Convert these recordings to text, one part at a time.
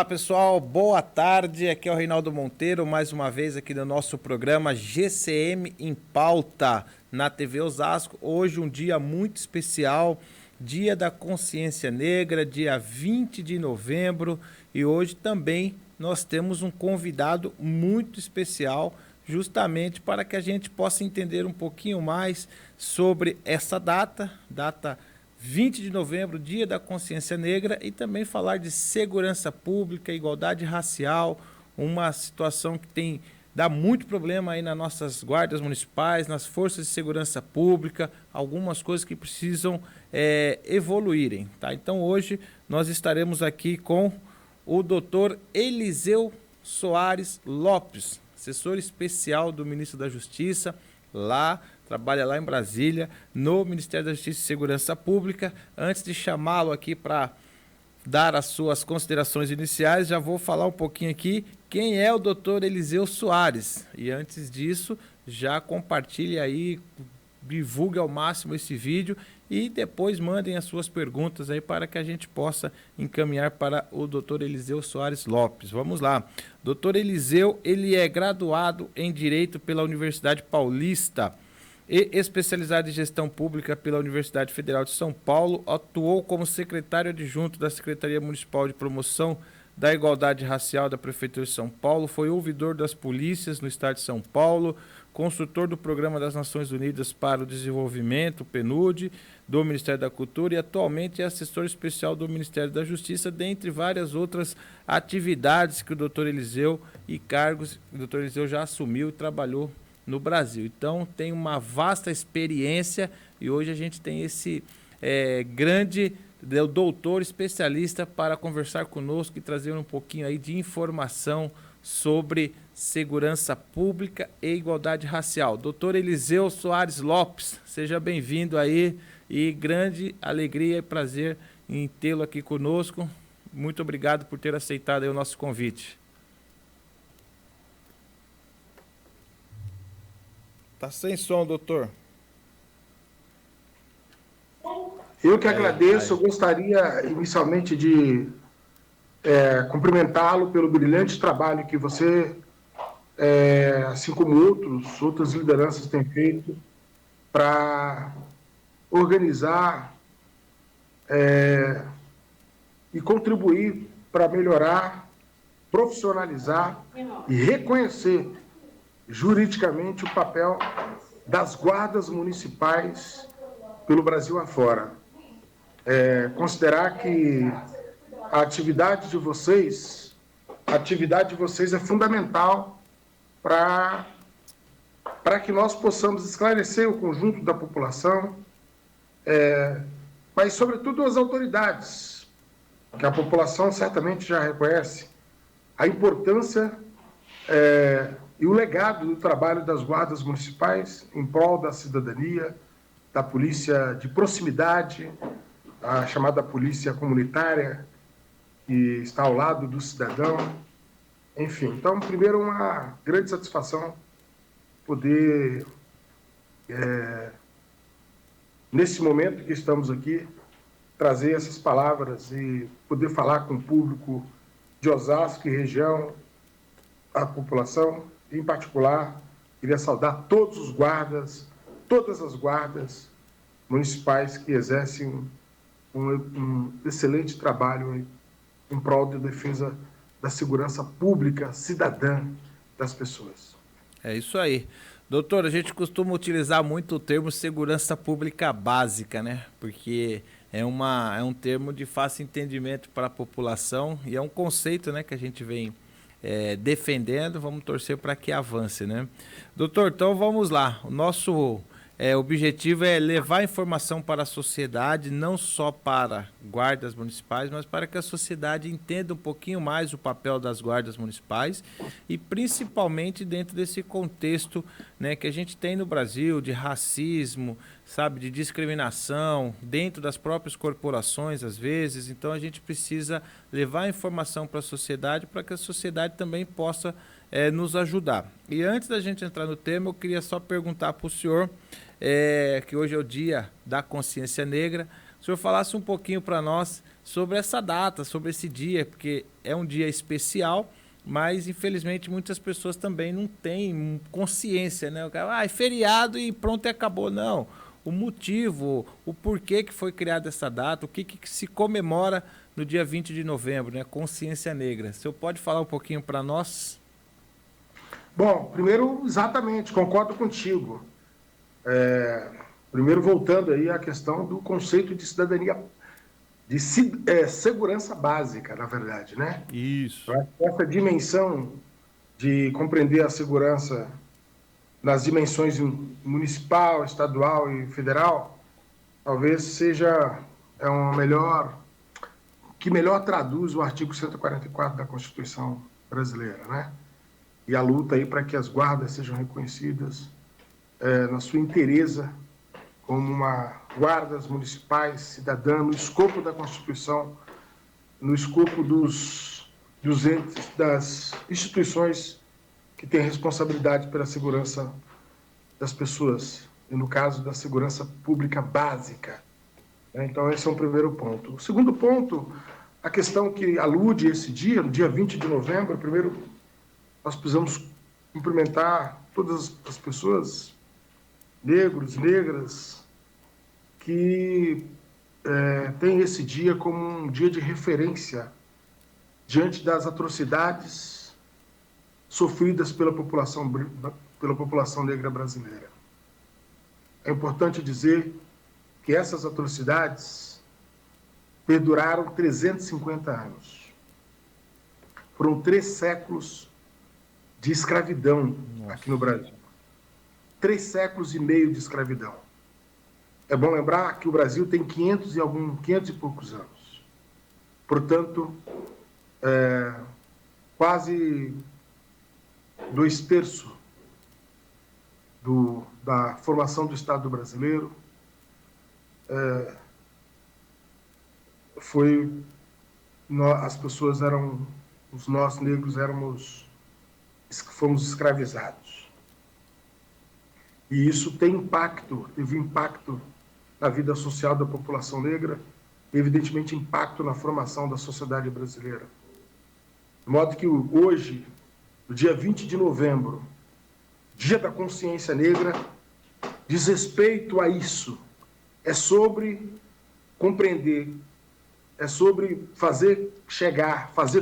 Olá pessoal, boa tarde, aqui é o Reinaldo Monteiro, mais uma vez aqui no nosso programa GCM em Pauta na TV Osasco. Hoje um dia muito especial, Dia da Consciência Negra, dia 20 de novembro, e hoje também nós temos um convidado muito especial, justamente para que a gente possa entender um pouquinho mais sobre essa data 20 de novembro, Dia da Consciência Negra, e também falar de segurança pública, igualdade racial, uma situação que dá muito problema aí nas nossas guardas municipais, nas forças de segurança pública, algumas coisas que precisam evoluírem, tá? Então hoje nós estaremos aqui com o doutor Eliseu Soares Lopes, assessor especial do ministro da Justiça, trabalha lá em Brasília, no Ministério da Justiça e Segurança Pública. Antes de chamá-lo aqui para dar as suas considerações iniciais, já vou falar um pouquinho aqui quem é o doutor Eliseu Soares. E antes disso, já compartilhe aí, divulgue ao máximo esse vídeo e depois mandem as suas perguntas aí para que a gente possa encaminhar para o doutor Eliseu Soares Lopes. Vamos lá. Doutor Eliseu, ele é graduado em Direito pela Universidade Paulista e especializado em Gestão Pública pela Universidade Federal de São Paulo, atuou como secretário adjunto da Secretaria Municipal de Promoção da Igualdade Racial da Prefeitura de São Paulo, foi ouvidor das polícias no estado de São Paulo, consultor do Programa das Nações Unidas para o Desenvolvimento, PNUD, do Ministério da Cultura, e atualmente é assessor especial do Ministério da Justiça, dentre várias outras atividades que o doutor Eliseu e cargos que o doutor Eliseu já assumiu e trabalhou no Brasil. Então tem uma vasta experiência e hoje a gente tem esse grande doutor especialista para conversar conosco e trazer um pouquinho aí de informação sobre segurança pública e igualdade racial. Doutor Eliseu Soares Lopes, seja bem-vindo aí e grande alegria e prazer em tê-lo aqui conosco. Muito obrigado por ter aceitado aí o nosso convite. Tá sem som, doutor. Eu que agradeço, eu gostaria inicialmente de cumprimentá-lo pelo brilhante trabalho que você, assim como outras lideranças têm feito para organizar e contribuir para melhorar, profissionalizar e reconhecer juridicamente o papel das guardas municipais pelo Brasil afora. Considerar que a atividade de vocês é fundamental para que nós possamos esclarecer o conjunto da população, mas sobretudo as autoridades, que a população certamente já reconhece a importância e o legado do trabalho das guardas municipais em prol da cidadania, da polícia de proximidade, a chamada polícia comunitária, que está ao lado do cidadão. Enfim, então, primeiro, uma grande satisfação poder, nesse momento que estamos aqui, trazer essas palavras e poder falar com o público de Osasco e região, a população. Em particular, queria saudar todos os guardas, todas as guardas municipais que exercem um excelente trabalho em prol da defesa da segurança pública cidadã das pessoas. É isso aí. Doutor, a gente costuma utilizar muito o termo segurança pública básica, né? Porque é um termo de fácil entendimento para a população e é um conceito, né, que a gente vem defendendo. Vamos torcer para que avance, né? Doutor, então vamos lá. O nosso objetivo é levar informação para a sociedade, não só para guardas municipais, mas para que a sociedade entenda um pouquinho mais o papel das guardas municipais e principalmente dentro desse contexto, né, que a gente tem no Brasil de racismo, sabe, de discriminação dentro das próprias corporações às vezes. Então a gente precisa levar informação para a sociedade para que a sociedade também possa nos ajudar. E antes da gente entrar no tema, eu queria só perguntar para o senhor, que hoje é o Dia da Consciência Negra, o senhor falasse um pouquinho para nós sobre essa data, sobre esse dia, porque é um dia especial, mas infelizmente muitas pessoas também não têm consciência, né? O cara, é feriado e pronto, e acabou. Não. O motivo, o porquê que foi criada essa data, o que se comemora no dia 20 de novembro, né? Consciência Negra. O senhor pode falar um pouquinho para nós? Bom, primeiro, exatamente, concordo contigo. Primeiro, voltando aí à questão do conceito de cidadania, de segurança básica, na verdade, né? Isso. Essa dimensão de compreender a segurança nas dimensões municipal, estadual e federal, talvez seja uma que melhor traduz o artigo 144 da Constituição brasileira, né? E a luta aí para que as guardas sejam reconhecidas na sua inteireza como guardas municipais, cidadã, no escopo da Constituição, no escopo dos entes, das instituições que têm responsabilidade pela segurança das pessoas, e no caso da segurança pública básica. Então, esse é um primeiro ponto. O segundo ponto, a questão que alude esse dia, no dia 20 de novembro, primeiro, nós precisamos cumprimentar todas as pessoas, negros, negras, que têm esse dia como um dia de referência diante das atrocidades sofridas pela população negra brasileira. É importante dizer que essas atrocidades perduraram 350 anos. Foram 3 séculos de escravidão aqui no Brasil. 3 séculos e meio de escravidão. É bom lembrar que o Brasil tem 500 e poucos anos. Portanto, quase 2/3 da formação do Estado brasileiro as pessoas nós negros fomos escravizados. E isso teve impacto na vida social da população negra, e evidentemente impacto na formação da sociedade brasileira. De modo que hoje, no dia 20 de novembro, Dia da Consciência Negra, diz respeito a isso. É sobre compreender, é sobre fazer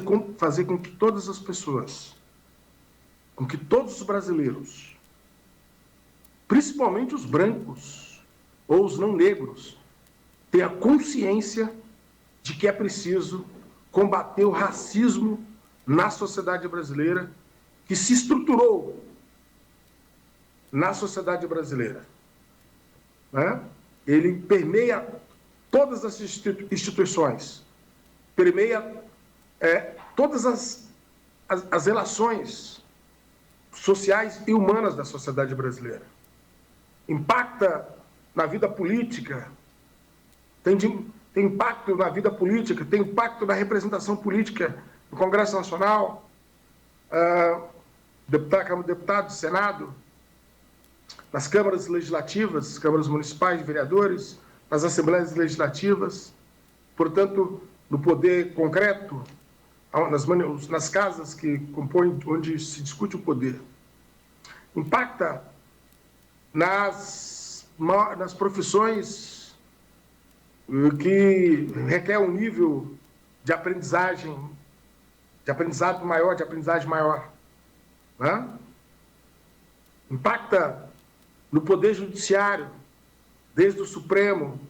com que todas as pessoas, com que todos os brasileiros, principalmente os brancos ou os não negros, tenham consciência de que é preciso combater o racismo na sociedade brasileira, que se estruturou na sociedade brasileira, né? Ele permeia todas as instituições, permeia todas as relações sociais e humanas da sociedade brasileira. Impacta na vida política, tem impacto na vida política, tem impacto na representação política no Congresso Nacional, deputado, Senado, nas câmaras legislativas, câmaras municipais de vereadores, nas assembleias legislativas, portanto, no poder concreto, nas casas que compõem, onde se discute o poder. Impacta nas profissões que requer um nível de aprendizado maior, né? Impacta no Poder Judiciário, desde o Supremo,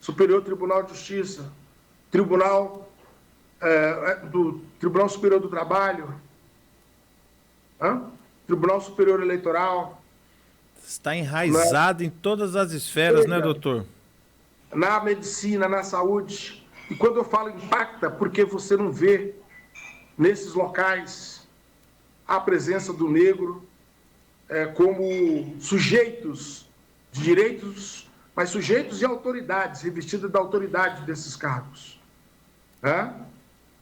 Superior Tribunal de Justiça, Tribunal Superior do Trabalho, Tribunal Superior Eleitoral. Está enraizado em todas as esferas, né, doutor? Na medicina, na saúde. E quando eu falo impacta, porque você não vê nesses locais a presença do negro como sujeitos de direitos, mas sujeitos de autoridades, revestidos da autoridade desses cargos.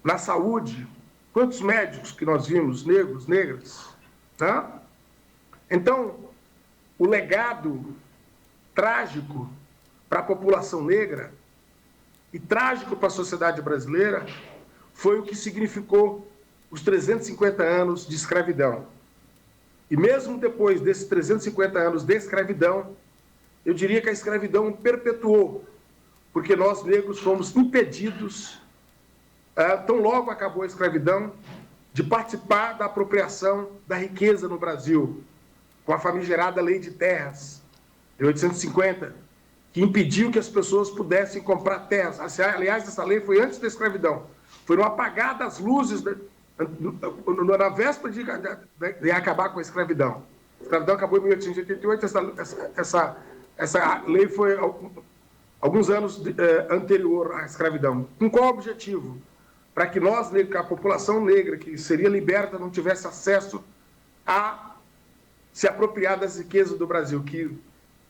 Na saúde, quantos médicos que nós vimos, negros, negras? Então, o legado trágico para a população negra e trágico para a sociedade brasileira foi o que significou os 350 anos de escravidão. E mesmo depois desses 350 anos de escravidão, eu diria que a escravidão perpetuou, porque nós negros fomos impedidos, tão logo acabou a escravidão, de participar da apropriação da riqueza no Brasil, com a famigerada Lei de Terras, de 1850, que impediu que as pessoas pudessem comprar terras. Aliás, essa lei foi antes da escravidão. Foram apagadas as luzes na véspera de acabar com a escravidão. A escravidão acabou em 1888, essa lei foi alguns anos anterior à escravidão. Com qual objetivo? Para que nós, a população negra que seria liberta, não tivesse acesso a se apropriar das riquezas do Brasil, que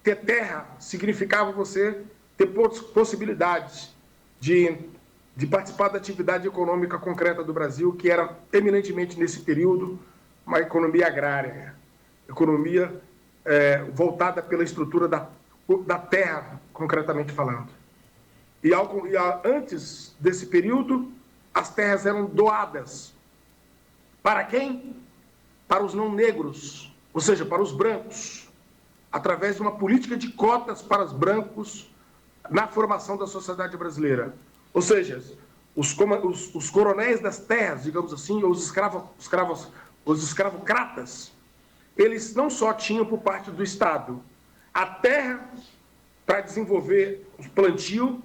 ter terra significava você ter possibilidades de participar da atividade econômica concreta do Brasil, que era eminentemente, nesse período, uma economia agrária, economia voltada pela estrutura da terra, concretamente falando. E antes desse período, as terras eram doadas. Para quem? Para os não negros, ou seja, para os brancos, através de uma política de cotas para os brancos na formação da sociedade brasileira. Ou seja, os coronéis das terras, digamos assim, ou os escravocratas, eles não só tinham por parte do Estado a terra para desenvolver o plantio,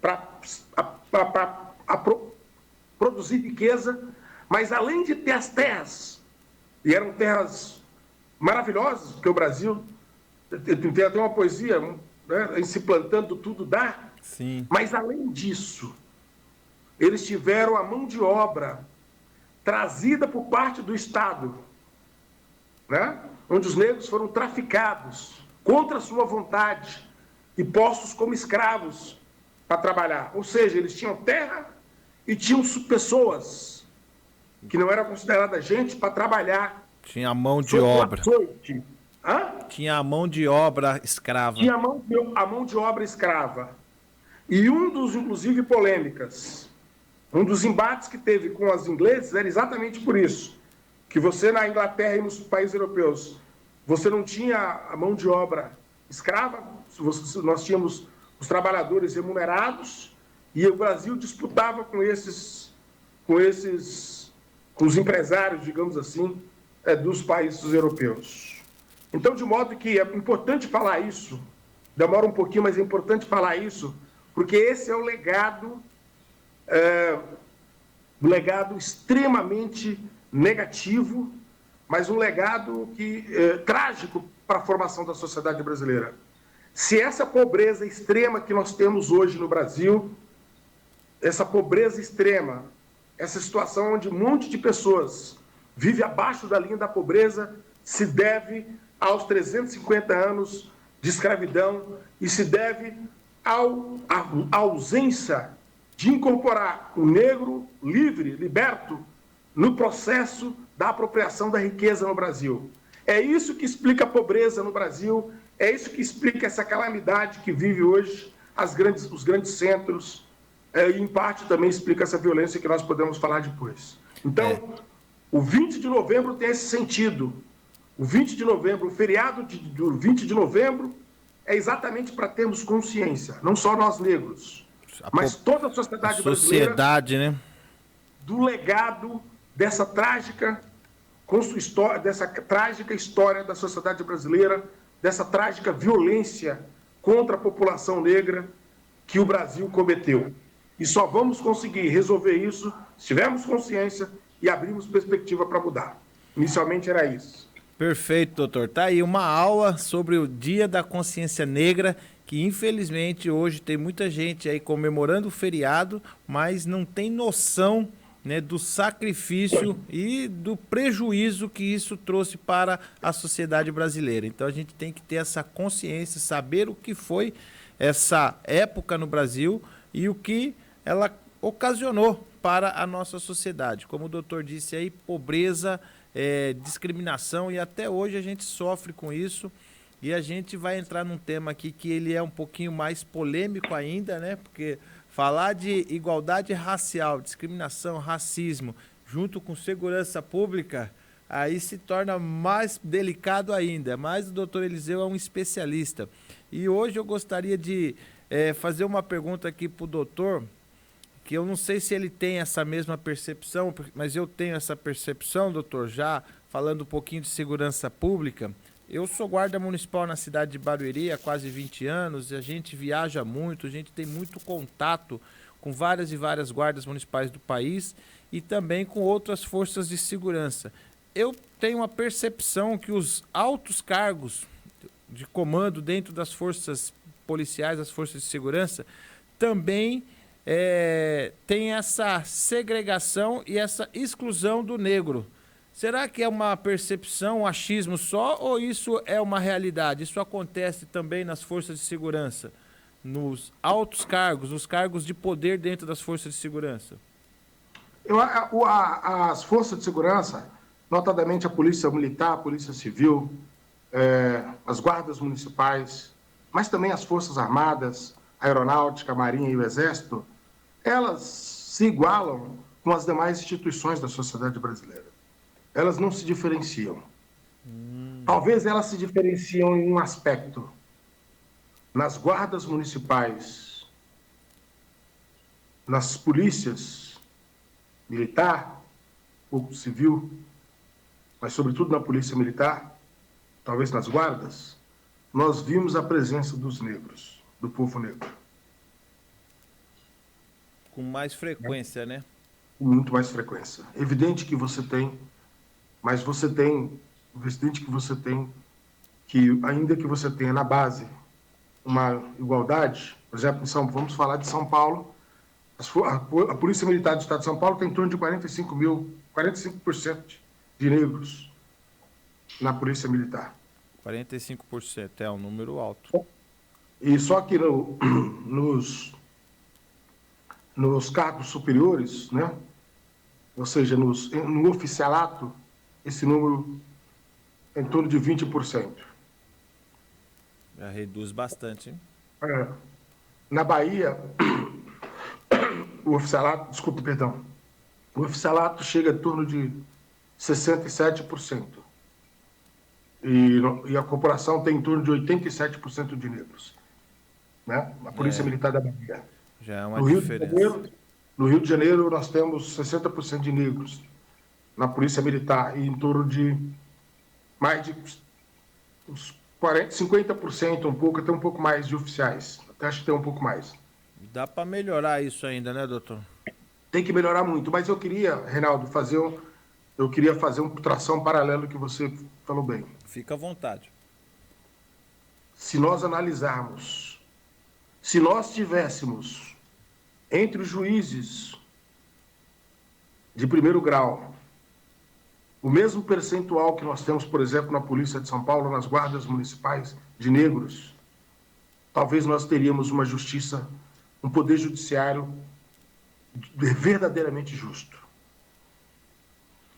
para produzir riqueza, mas além de ter as terras, e eram terras maravilhosas, porque o Brasil tem até uma poesia, né, em se plantando tudo dá. Sim. Mas além disso, eles tiveram a mão de obra trazida por parte do Estado, né, onde os negros foram traficados contra a sua vontade e postos como escravos para trabalhar. Ou seja, eles tinham terra e tinham pessoas que não eram consideradas gente para trabalhar. Tinha a mão de obra. Hã? Tinha a mão de obra escrava. Tinha a mão de obra escrava. E inclusive, polêmicas, um dos embates que teve com os ingleses era exatamente por isso, que você na Inglaterra e nos países europeus, você não tinha a mão de obra escrava, nós tínhamos os trabalhadores remunerados, e o Brasil disputava com os empresários, digamos assim, dos países europeus. Então, de modo que é importante falar isso, demora um pouquinho, mas é importante falar isso, porque esse é o legado extremamente negativo, mas um legado trágico para a formação da sociedade brasileira. Se essa pobreza extrema que nós temos hoje no Brasil, essa pobreza extrema, essa situação onde um monte de pessoas vive abaixo da linha da pobreza, se deve aos 350 anos de escravidão e se deve à ausência de incorporar o negro livre, liberto, no processo da apropriação da riqueza no Brasil. É isso que explica a pobreza no Brasil, é isso que explica essa calamidade que vive hoje os grandes centros, e em parte também explica essa violência que nós podemos falar depois. Então, o 20 de novembro tem esse sentido. O 20 de novembro, o feriado do 20 de novembro, é exatamente para termos consciência, não só nós negros, mas toda a sociedade brasileira, né, do legado dessa trágica história da sociedade brasileira, dessa trágica violência contra a população negra que o Brasil cometeu. E só vamos conseguir resolver isso se tivermos consciência e abrirmos perspectiva para mudar. Inicialmente era isso. Perfeito, doutor. Tá aí uma aula sobre o Dia da Consciência Negra, que infelizmente hoje tem muita gente aí comemorando o feriado, mas não tem noção, né, do sacrifício e do prejuízo que isso trouxe para a sociedade brasileira. Então a gente tem que ter essa consciência, saber o que foi essa época no Brasil e o que ela ocasionou para a nossa sociedade. Como o doutor disse aí, pobreza, discriminação, e até hoje a gente sofre com isso. E a gente vai entrar num tema aqui que ele é um pouquinho mais polêmico ainda, né? Porque falar de igualdade racial, discriminação, racismo, junto com segurança pública, aí se torna mais delicado ainda. Mas o doutor Eliseu é um especialista. E hoje eu gostaria de fazer uma pergunta aqui para o doutor, que eu não sei se ele tem essa mesma percepção, mas eu tenho essa percepção, doutor, já falando um pouquinho de segurança pública. Eu sou guarda municipal na cidade de Barueri há quase 20 anos, e a gente viaja muito, a gente tem muito contato com várias e várias guardas municipais do país e também com outras forças de segurança. Eu tenho a percepção que os altos cargos de comando dentro das forças policiais, das forças de segurança, também tem essa segregação e essa exclusão do negro. Será que é uma percepção, um achismo só, ou isso é uma realidade? Isso acontece também nas forças de segurança, nos altos cargos, nos cargos de poder dentro das forças de segurança? As forças de segurança, notadamente a Polícia Militar, a Polícia Civil, as guardas municipais, mas também as Forças Armadas, a Aeronáutica, a Marinha e o Exército, elas se igualam com as demais instituições da sociedade brasileira. Elas não se diferenciam. Talvez elas se diferenciam em um aspecto. Nas guardas municipais, nas polícias militar, ou civil, mas sobretudo na polícia militar, talvez nas guardas, nós vimos a presença dos negros, do povo negro. Com mais frequência, né? Com muito mais frequência. Evidente que você tem, mas você tem, evidente que você tem, que ainda que você tenha na base uma igualdade, por exemplo, vamos falar de São Paulo, a Polícia Militar do Estado de São Paulo tem em torno de 45% de negros na Polícia Militar. 45% é um número alto. E só que nos cargos superiores, né? Ou seja, no oficialato, esse número é em torno de 20%. Já reduz bastante, hein? Na Bahia, o oficialato chega em torno de 67%. E a corporação tem em torno de 87% de negros. Né? A Polícia Militar da Bahia. Já é uma diferença. No Rio de Janeiro, nós temos 60% de negros na Polícia Militar e em torno de mais de uns 50%, até um pouco mais de oficiais. Até acho que tem um pouco mais. Dá para melhorar isso ainda, né, doutor? Tem que melhorar muito, mas eu queria, Reinaldo, fazer um tração paralelo que você falou bem. Fica à vontade. Se nós analisarmos, se nós tivéssemos entre os juízes de primeiro grau o mesmo percentual que nós temos, por exemplo, na Polícia de São Paulo, nas guardas municipais de negros, talvez nós teríamos uma justiça, um poder judiciário verdadeiramente justo.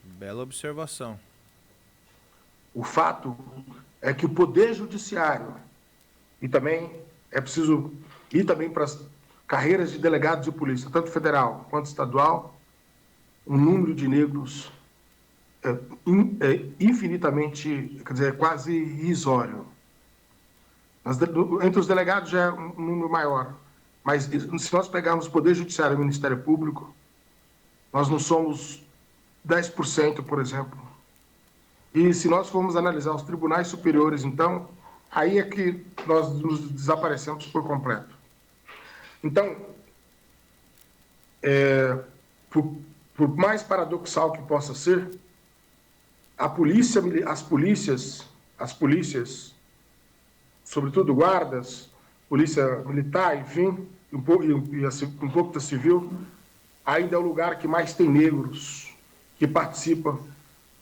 Bela observação. O fato é que o poder judiciário, e também é preciso ir também para as carreiras de delegados de polícia, tanto federal quanto estadual, o número de negros é infinitamente, quer dizer, quase irrisório. Entre os delegados já é um número maior, mas se nós pegarmos o Poder Judiciário e o Ministério Público, nós não somos 10%, por exemplo. E se nós formos analisar os tribunais superiores, então, aí é que nós nos desaparecemos por completo. Então, por mais paradoxal que possa ser, as polícias, sobretudo guardas, polícia militar, enfim, um pouco da civil, ainda é o lugar que mais tem negros que participam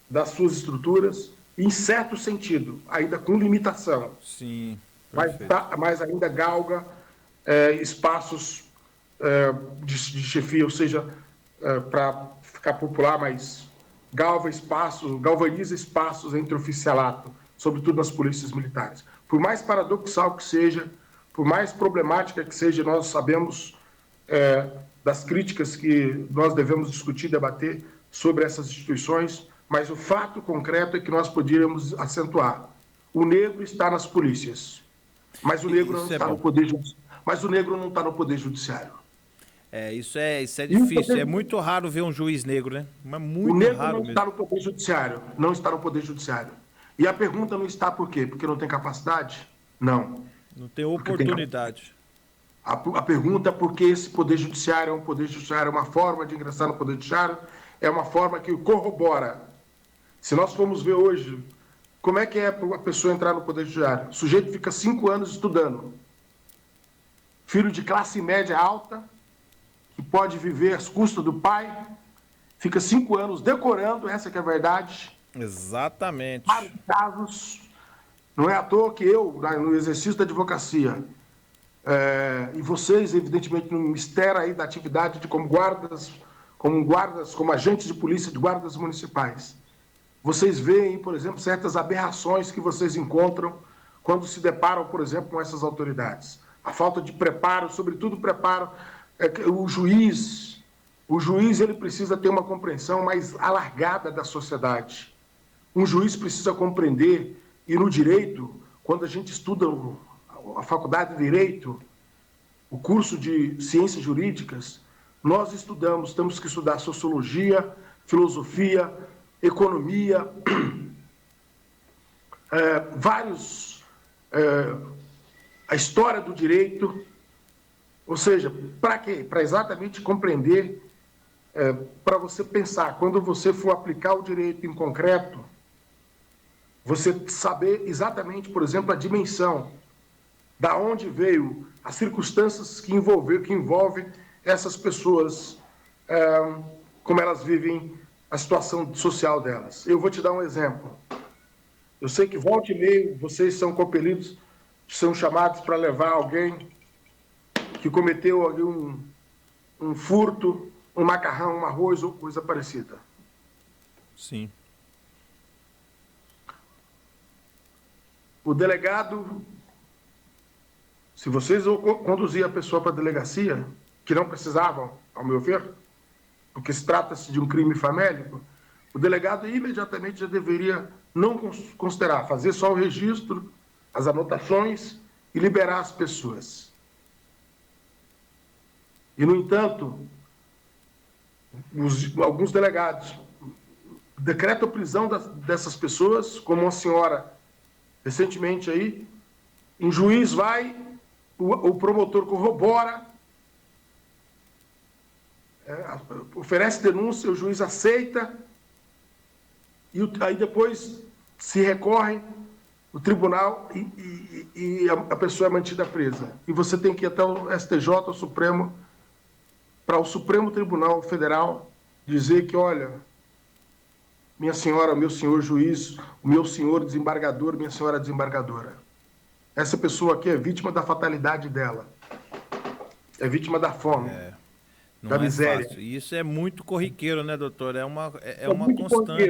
das suas estruturas, em certo sentido, ainda com limitação. Sim, mas ainda galga espaços de chefia, ou seja, para ficar popular, mas galvaniza espaços entre oficialato sobretudo nas polícias militares. Por mais paradoxal que seja, por mais problemática que seja, nós sabemos das críticas que nós devemos discutir, debater sobre essas instituições, mas o fato concreto é que nós poderíamos acentuar. O negro está nas polícias, mas o negro não está no poder judiciário. Mas o negro não está no poder judiciário. Isso é difícil. É muito raro ver um juiz negro, né? Mas muito o negro raro não mesmo. Está no poder judiciário, não está no poder judiciário. E a pergunta não está por quê? Porque não tem capacidade? Não. Não tem oportunidade. A pergunta é por que esse poder judiciário é uma forma de ingressar no poder judiciário, é uma forma que corrobora. Se nós formos ver hoje, como é que é para a pessoa entrar no poder judiciário? O sujeito fica 5 anos estudando. Filho de classe média alta, que pode viver às custas do pai, fica 5 anos decorando, essa que é a verdade. Exatamente. Vários casos. Não é à toa que eu, no exercício da advocacia, e vocês, evidentemente, no mistério aí da atividade de como agentes de polícia, de guardas municipais, vocês veem, por exemplo, certas aberrações que vocês encontram quando se deparam, por exemplo, com essas autoridades. A falta de preparo, sobretudo preparo, o juiz ele precisa ter uma compreensão mais alargada da sociedade. Um juiz precisa compreender, e no direito, quando a gente estuda a faculdade de Direito, o curso de Ciências Jurídicas, nós temos que estudar sociologia, filosofia, economia, a história do direito, ou seja, para quê? Para exatamente compreender, para você pensar, quando você for aplicar o direito em concreto, você saber exatamente, por exemplo, a dimensão, da onde veio as circunstâncias que envolvem essas pessoas, como elas vivem a situação social delas. Eu vou te dar um exemplo. Eu sei que volta e meia vocês são compelidos, são chamados para levar alguém que cometeu ali um furto, um macarrão, um arroz ou coisa parecida. Sim. O delegado, se vocês conduzir a pessoa para a delegacia, que não precisavam, ao meu ver, porque se trata-se de um crime famélico, o delegado imediatamente já deveria não considerar, fazer só o registro, as anotações e liberar as pessoas. E, no entanto, alguns delegados decretam a prisão dessas pessoas, como uma senhora recentemente aí, um juiz vai, o promotor corrobora, oferece denúncia, o juiz aceita, e aí depois se recorre no tribunal e a pessoa é mantida presa. E você tem que ir até o STJ, o Supremo, para o Supremo Tribunal Federal dizer que, olha, minha senhora, meu senhor juiz, o meu senhor desembargador, minha senhora desembargadora, essa pessoa aqui é vítima da fatalidade dela, é vítima da fome, da miséria. Fácil. E isso é muito corriqueiro, né, doutor? É uma muito constante.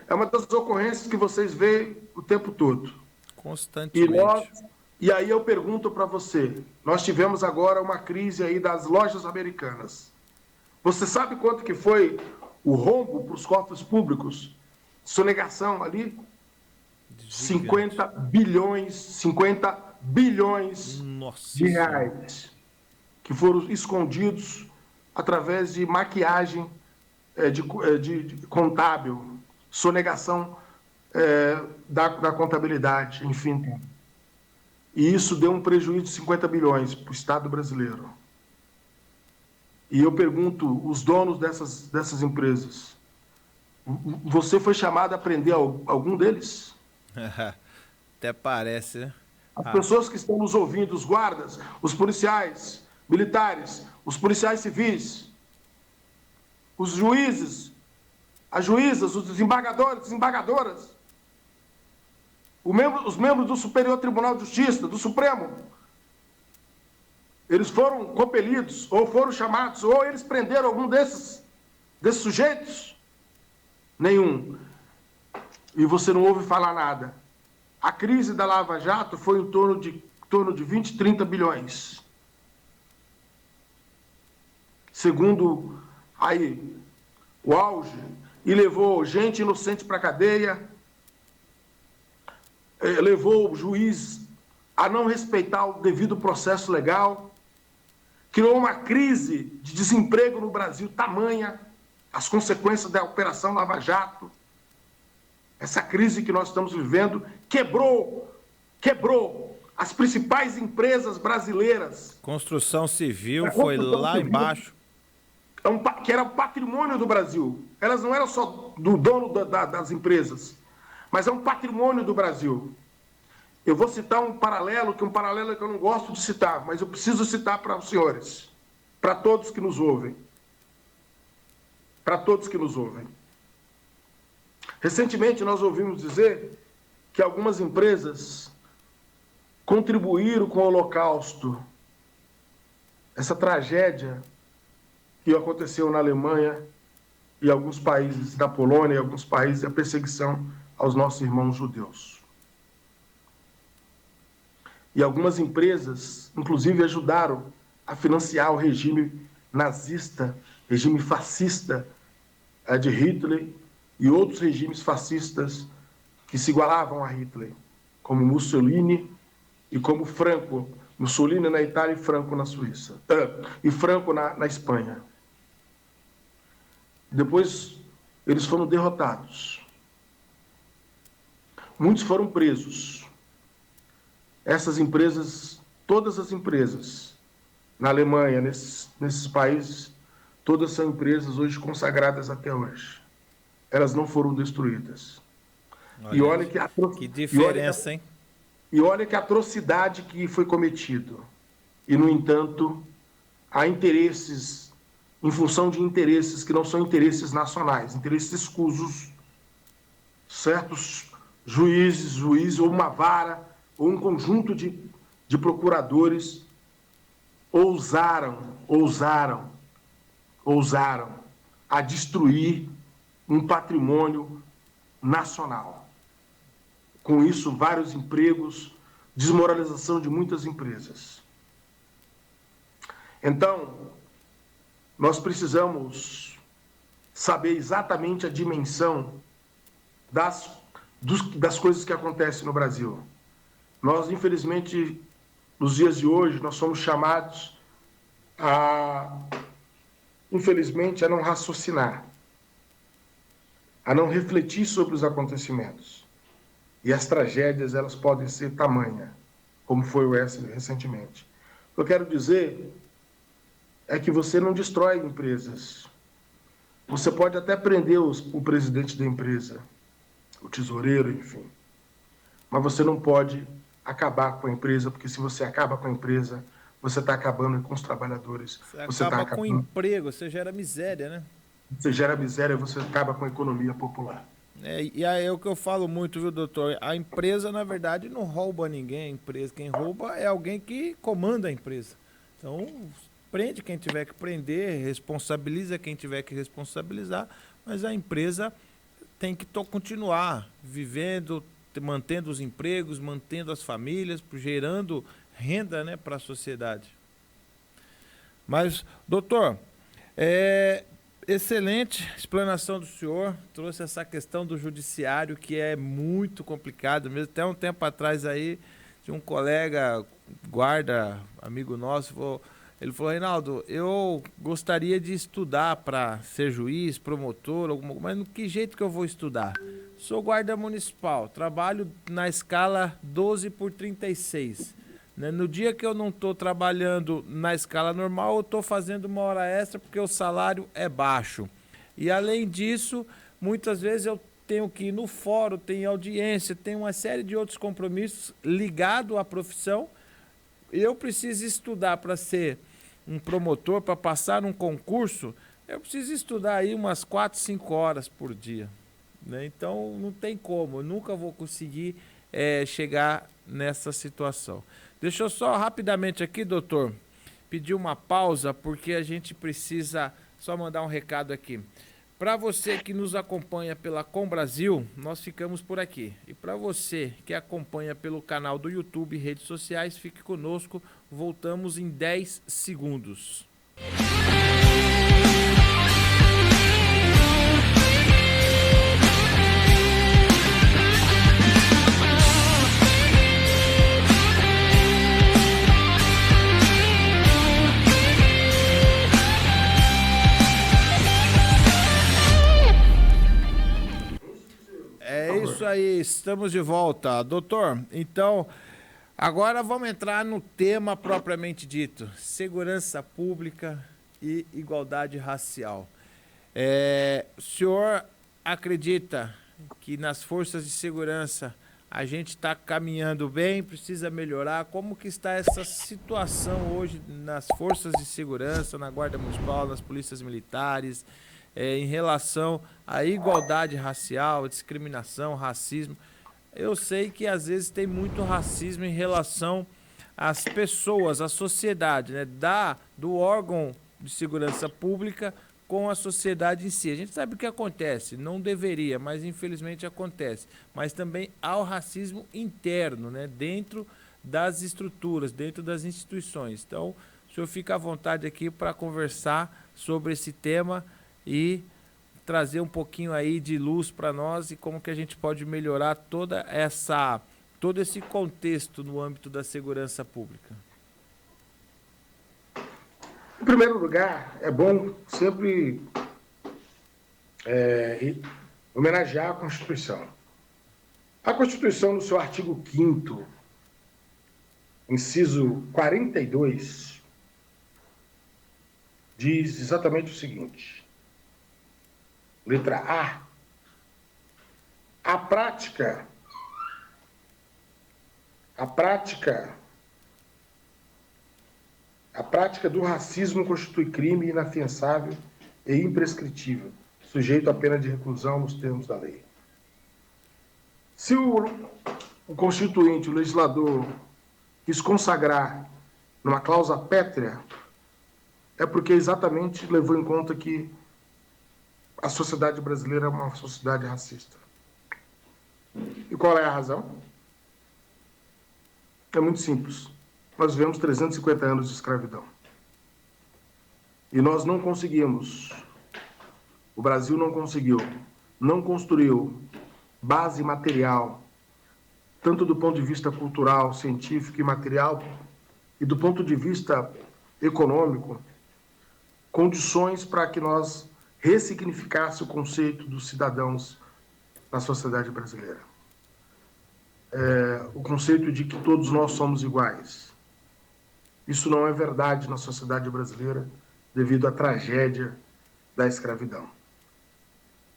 É uma das ocorrências que vocês veem o tempo todo. Constantemente. E aí eu pergunto para você, nós tivemos agora uma crise aí das lojas americanas. Você sabe quanto que foi o rombo para os cofres públicos? Sonegação ali? 50 bilhões de reais que foram escondidos através de maquiagem de contábil, sonegação da contabilidade, enfim. E isso deu um prejuízo de 50 bilhões para o Estado brasileiro. E eu pergunto, os donos dessas empresas, você foi chamado a prender algum deles? Até parece, né? As pessoas que estão nos ouvindo, os guardas, os policiais militares, os policiais civis, os juízes, as juízas, os desembargadores, desembargadoras, os membros do Superior Tribunal de Justiça, do Supremo, eles foram compelidos, ou foram chamados, ou eles prenderam algum desses sujeitos? Nenhum. E você não ouve falar nada. A crise da Lava Jato foi em torno de 20, 30 bilhões. Segundo aí o auge, e levou gente inocente para a cadeia, levou o juiz a não respeitar o devido processo legal, criou uma crise de desemprego no Brasil tamanha, as consequências da Operação Lava Jato. Essa crise que nós estamos vivendo quebrou as principais empresas brasileiras. Construção civil foi lá embaixo. Que era o patrimônio do Brasil. Elas não eram só do dono das empresas, mas é um patrimônio do Brasil. Eu vou citar um paralelo que eu não gosto de citar, mas eu preciso citar para os senhores, para todos que nos ouvem. Para todos que nos ouvem. Recentemente nós ouvimos dizer que algumas empresas contribuíram com o Holocausto, essa tragédia que aconteceu na Alemanha e alguns países da Polônia e alguns países, a perseguição aos nossos irmãos judeus. E algumas empresas, inclusive, ajudaram a financiar o regime nazista, regime fascista de Hitler e outros regimes fascistas que se igualavam a Hitler, como Mussolini e como Franco. Mussolini na Itália e Franco na Suíça. E Franco na Espanha. Depois, eles foram derrotados. Muitos foram presos. Essas empresas, todas as empresas, na Alemanha, nesses países, todas são empresas hoje consagradas até hoje. Elas não foram destruídas. E olha que diferença, hein? E olha que atrocidade que foi cometido. E, no entanto, há interesses, em função de interesses que não são interesses nacionais, interesses escusos, certos juízes ou uma vara, ou um conjunto de procuradores ousaram a destruir um patrimônio nacional. Com isso, vários empregos, desmoralização de muitas empresas. Então, nós precisamos saber exatamente a dimensão das coisas que acontecem no Brasil. Nós, infelizmente, nos dias de hoje, nós somos chamados infelizmente, a não raciocinar, a não refletir sobre os acontecimentos. E as tragédias, elas podem ser tamanha, como foi o essa recentemente. O que eu quero dizer é que você não destrói empresas. Você pode até prender o presidente da empresa, o tesoureiro, enfim. Mas você não pode acabar com a empresa, porque se você acaba com a empresa, você está acabando com os trabalhadores. Você acaba com o emprego, você gera miséria, né? Você gera miséria, você acaba com a economia popular. E aí é o que eu falo muito, viu, doutor? A empresa, na verdade, não rouba ninguém. A empresa, quem rouba é alguém que comanda a empresa. Então, prende quem tiver que prender, responsabiliza quem tiver que responsabilizar, mas a empresa tem que continuar vivendo, mantendo os empregos, mantendo as famílias, gerando renda, né, para a sociedade. Mas, doutor, excelente explanação do senhor, trouxe essa questão do judiciário que é muito complicado mesmo. Até um tempo atrás aí, de um colega, guarda, amigo nosso, ele falou: Reinaldo, eu gostaria de estudar para ser juiz, promotor, mas no que jeito que eu vou estudar? Sou guarda municipal, trabalho na escala 12/36. No dia que eu não estou trabalhando na escala normal, eu estou fazendo uma hora extra porque o salário é baixo. E além disso, muitas vezes eu tenho que ir no fórum, tem audiência, tem uma série de outros compromissos ligados à profissão. Eu preciso estudar para ser um promotor, para passar um concurso, eu preciso estudar aí umas 4, 5 horas por dia. Né? Então não tem como, eu nunca vou conseguir chegar nessa situação. Deixa eu só rapidamente aqui, doutor, pedir uma pausa, porque a gente precisa só mandar um recado aqui. Para você que nos acompanha pela Com Brasil, nós ficamos por aqui. E para você que acompanha pelo canal do YouTube e redes sociais, fique conosco. Voltamos em 10 segundos. É isso aí, estamos de volta. Doutor, então, agora vamos entrar no tema propriamente dito: segurança pública e igualdade racial. O senhor acredita que nas forças de segurança a gente está caminhando bem, precisa melhorar? Como que está essa situação hoje nas forças de segurança, na Guarda Municipal, nas polícias militares, em relação à igualdade racial, discriminação, racismo? Eu sei que às vezes tem muito racismo em relação às pessoas, à sociedade, né? Do órgão de segurança pública com a sociedade em si. A gente sabe o que acontece, não deveria, mas infelizmente acontece. Mas também há o racismo interno, né? Dentro das estruturas, dentro das instituições. Então, o senhor fica à vontade aqui para conversar sobre esse tema e trazer um pouquinho aí de luz para nós e como que a gente pode melhorar todo esse contexto no âmbito da segurança pública. Em primeiro lugar, é bom sempre homenagear a Constituição. A Constituição, no seu artigo 5º, inciso 42, diz exatamente o seguinte: letra A. A prática do racismo constitui crime inafiançável e imprescritível, sujeito à pena de reclusão nos termos da lei. Se o Constituinte, o legislador, quis consagrar numa cláusula pétrea, é porque exatamente levou em conta que a sociedade brasileira é uma sociedade racista. E qual é a razão? É muito simples. Nós vivemos 350 anos de escravidão. E nós não conseguimos, o Brasil não construiu base material, tanto do ponto de vista cultural, científico e material, e do ponto de vista econômico, condições para que nós ressignificasse o conceito dos cidadãos na sociedade brasileira. O conceito de que todos nós somos iguais. Isso não é verdade na sociedade brasileira devido à tragédia da escravidão.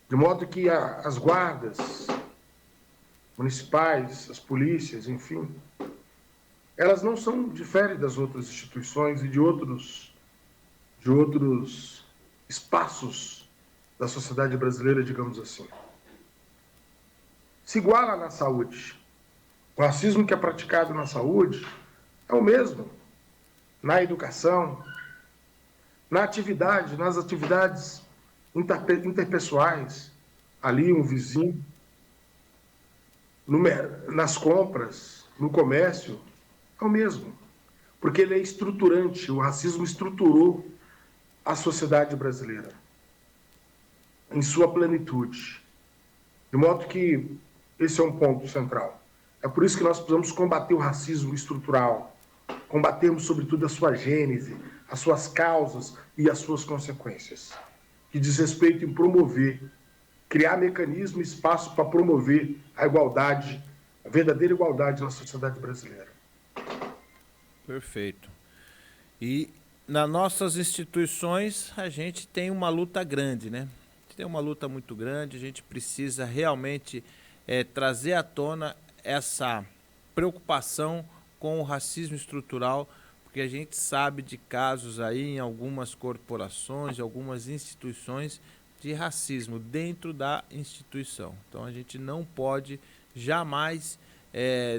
De modo que as guardas municipais, as polícias, enfim, elas não são diferentes das outras instituições e de outros espaços da sociedade brasileira, digamos assim. Se iguala na saúde. O racismo que é praticado na saúde é o mesmo na educação, nas atividades interpessoais, ali um vizinho, nas compras, no comércio, é o mesmo. Porque ele é estruturante, o racismo estruturou a sociedade brasileira em sua plenitude. De modo que esse é um ponto central. É por isso que nós precisamos combater o racismo estrutural, combatermos, sobretudo, a sua gênese, as suas causas e as suas consequências, que diz respeito em promover, criar mecanismo e espaço para promover a igualdade, a verdadeira igualdade na sociedade brasileira. Perfeito. E nas nossas instituições a gente tem uma luta grande, né? A gente tem uma luta muito grande, a gente precisa realmente trazer à tona essa preocupação com o racismo estrutural, porque a gente sabe de casos aí em algumas corporações, algumas instituições de racismo dentro da instituição. Então a gente não pode jamais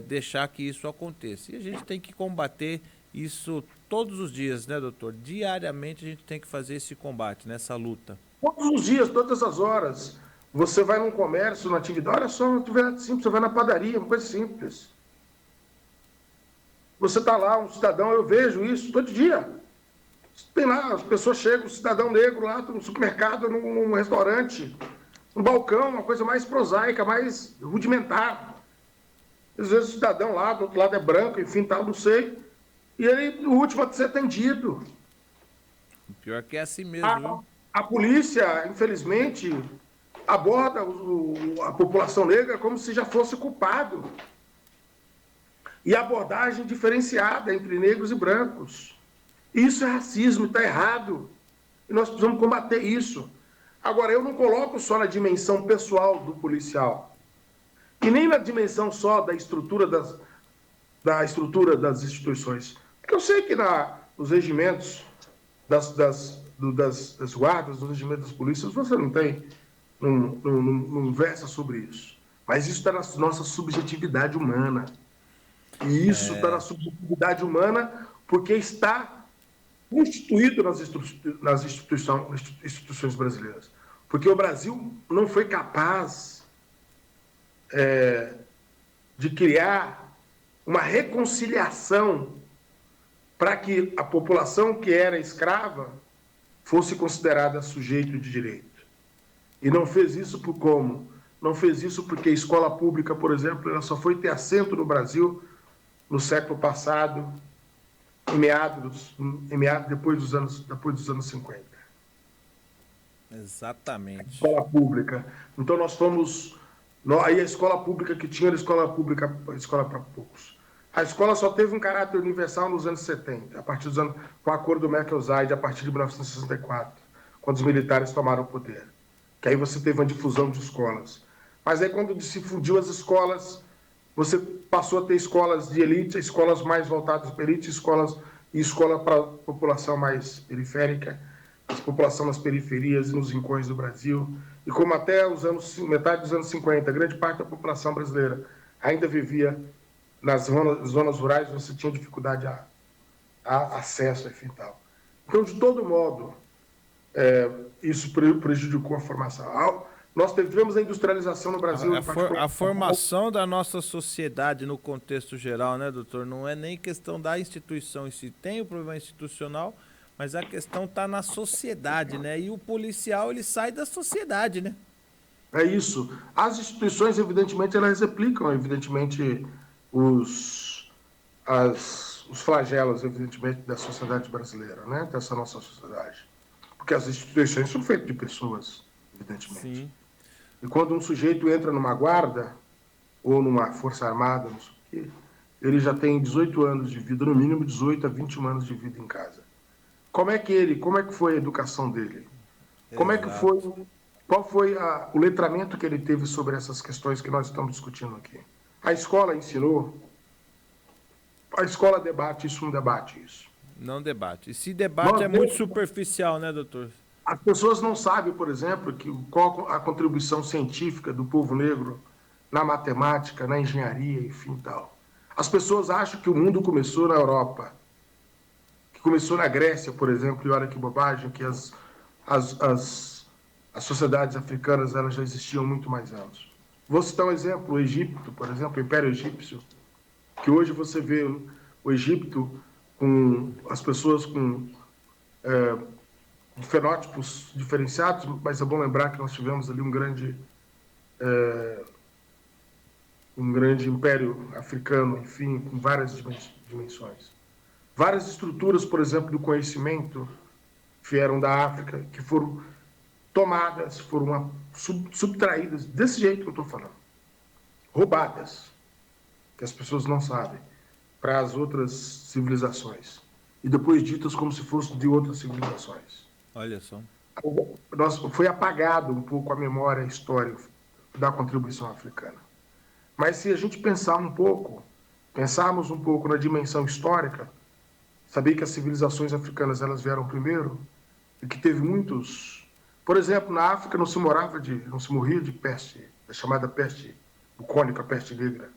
deixar que isso aconteça. E a gente tem que combater isso todos os dias, né, doutor? Diariamente a gente tem que fazer esse combate, nessa luta. Todos os dias, todas as horas. Você vai num comércio, numa atividade, olha só, uma atividade simples, você vai na padaria, uma coisa simples. Você está lá, um cidadão, eu vejo isso todo dia. Tem lá, as pessoas chegam, um cidadão negro lá no supermercado, num restaurante, um balcão, uma coisa mais prosaica, mais rudimentar. Às vezes o cidadão lá, do outro lado é branco, enfim, tal, não sei. E ele, o último a ser atendido. O pior que é assim mesmo, A, viu? a polícia, infelizmente, aborda a população negra como se já fosse culpado. E abordagem diferenciada entre negros e brancos. Isso é racismo, está errado. E nós precisamos combater isso. Agora, eu não coloco só na dimensão pessoal do policial, e nem na dimensão só da estrutura das instituições. Porque eu sei que nos regimentos das guardas, nos regimentos das polícias, você não versa sobre isso. Mas isso está na nossa subjetividade humana. E isso está na subjetividade humana porque está constituído nas instituições brasileiras. Porque o Brasil não foi capaz de criar uma reconciliação para que a população que era escrava fosse considerada sujeito de direito. E não fez isso por como? Não fez isso porque a escola pública, por exemplo, ela só foi ter assento no Brasil no século passado, depois dos anos 50. Exatamente. Escola pública. Então nós fomos. Aí a escola pública que tinha era escola pública, escola para poucos. A escola só teve um caráter universal nos anos 70, a partir dos anos, com o acordo do Merkel-Zaid, a partir de 1964, quando os militares tomaram o poder. Que aí você teve uma difusão de escolas. Mas aí quando se fundiu as escolas, você passou a ter escolas de elite, escolas mais voltadas para elite, escola para a população mais periférica, a população nas periferias e nos rincões do Brasil. E como até metade dos anos 50, grande parte da população brasileira ainda vivia nas zonas rurais, você tinha dificuldade a acesso, enfim, tal. Então, de todo modo, isso prejudicou a formação. Nós tivemos a industrialização no Brasil. A formação da nossa sociedade no contexto geral, né, doutor? Não é nem questão da instituição em si. Tem o problema institucional, mas a questão está na sociedade, né? E o policial, ele sai da sociedade, né? É isso. As instituições, evidentemente, elas replicam, evidentemente, os flagelos, evidentemente, da sociedade brasileira, né? Dessa nossa sociedade. Porque as instituições são feitas de pessoas, evidentemente. Sim. E quando um sujeito entra numa guarda ou numa força armada, não sei o quê, ele já tem 18 anos de vida, no mínimo 18 a 21 anos de vida em casa. Como é que foi a educação dele? Como é que foi, qual foi o letramento que ele teve sobre essas questões que nós estamos discutindo aqui? A escola ensinou? A escola debate isso, não debate isso? Não debate. E se debate é muito superficial, né, doutor? As pessoas não sabem, por exemplo, qual a contribuição científica do povo negro na matemática, na engenharia, enfim, tal. As pessoas acham que o mundo começou na Europa, que começou na Grécia, por exemplo, e olha que bobagem, que as sociedades africanas elas já existiam há muito mais anos. Vou citar um exemplo, o Egito, por exemplo, o Império Egípcio, que hoje você vê o Egito com as pessoas com fenótipos diferenciados, mas é bom lembrar que nós tivemos ali um grande império africano, enfim, com várias dimensões. Várias estruturas, por exemplo, do conhecimento vieram da África, que foram tomadas, foram subtraídas, desse jeito que eu estou falando, roubadas, que as pessoas não sabem, para as outras civilizações, e depois ditas como se fossem de outras civilizações. Olha só. Foi apagado um pouco a memória histórica da contribuição africana. Mas se a gente pensarmos um pouco na dimensão histórica, saber que as civilizações africanas elas vieram primeiro e que teve muitos. Por exemplo, na África não se morria de peste, a chamada peste bucônica, a peste negra.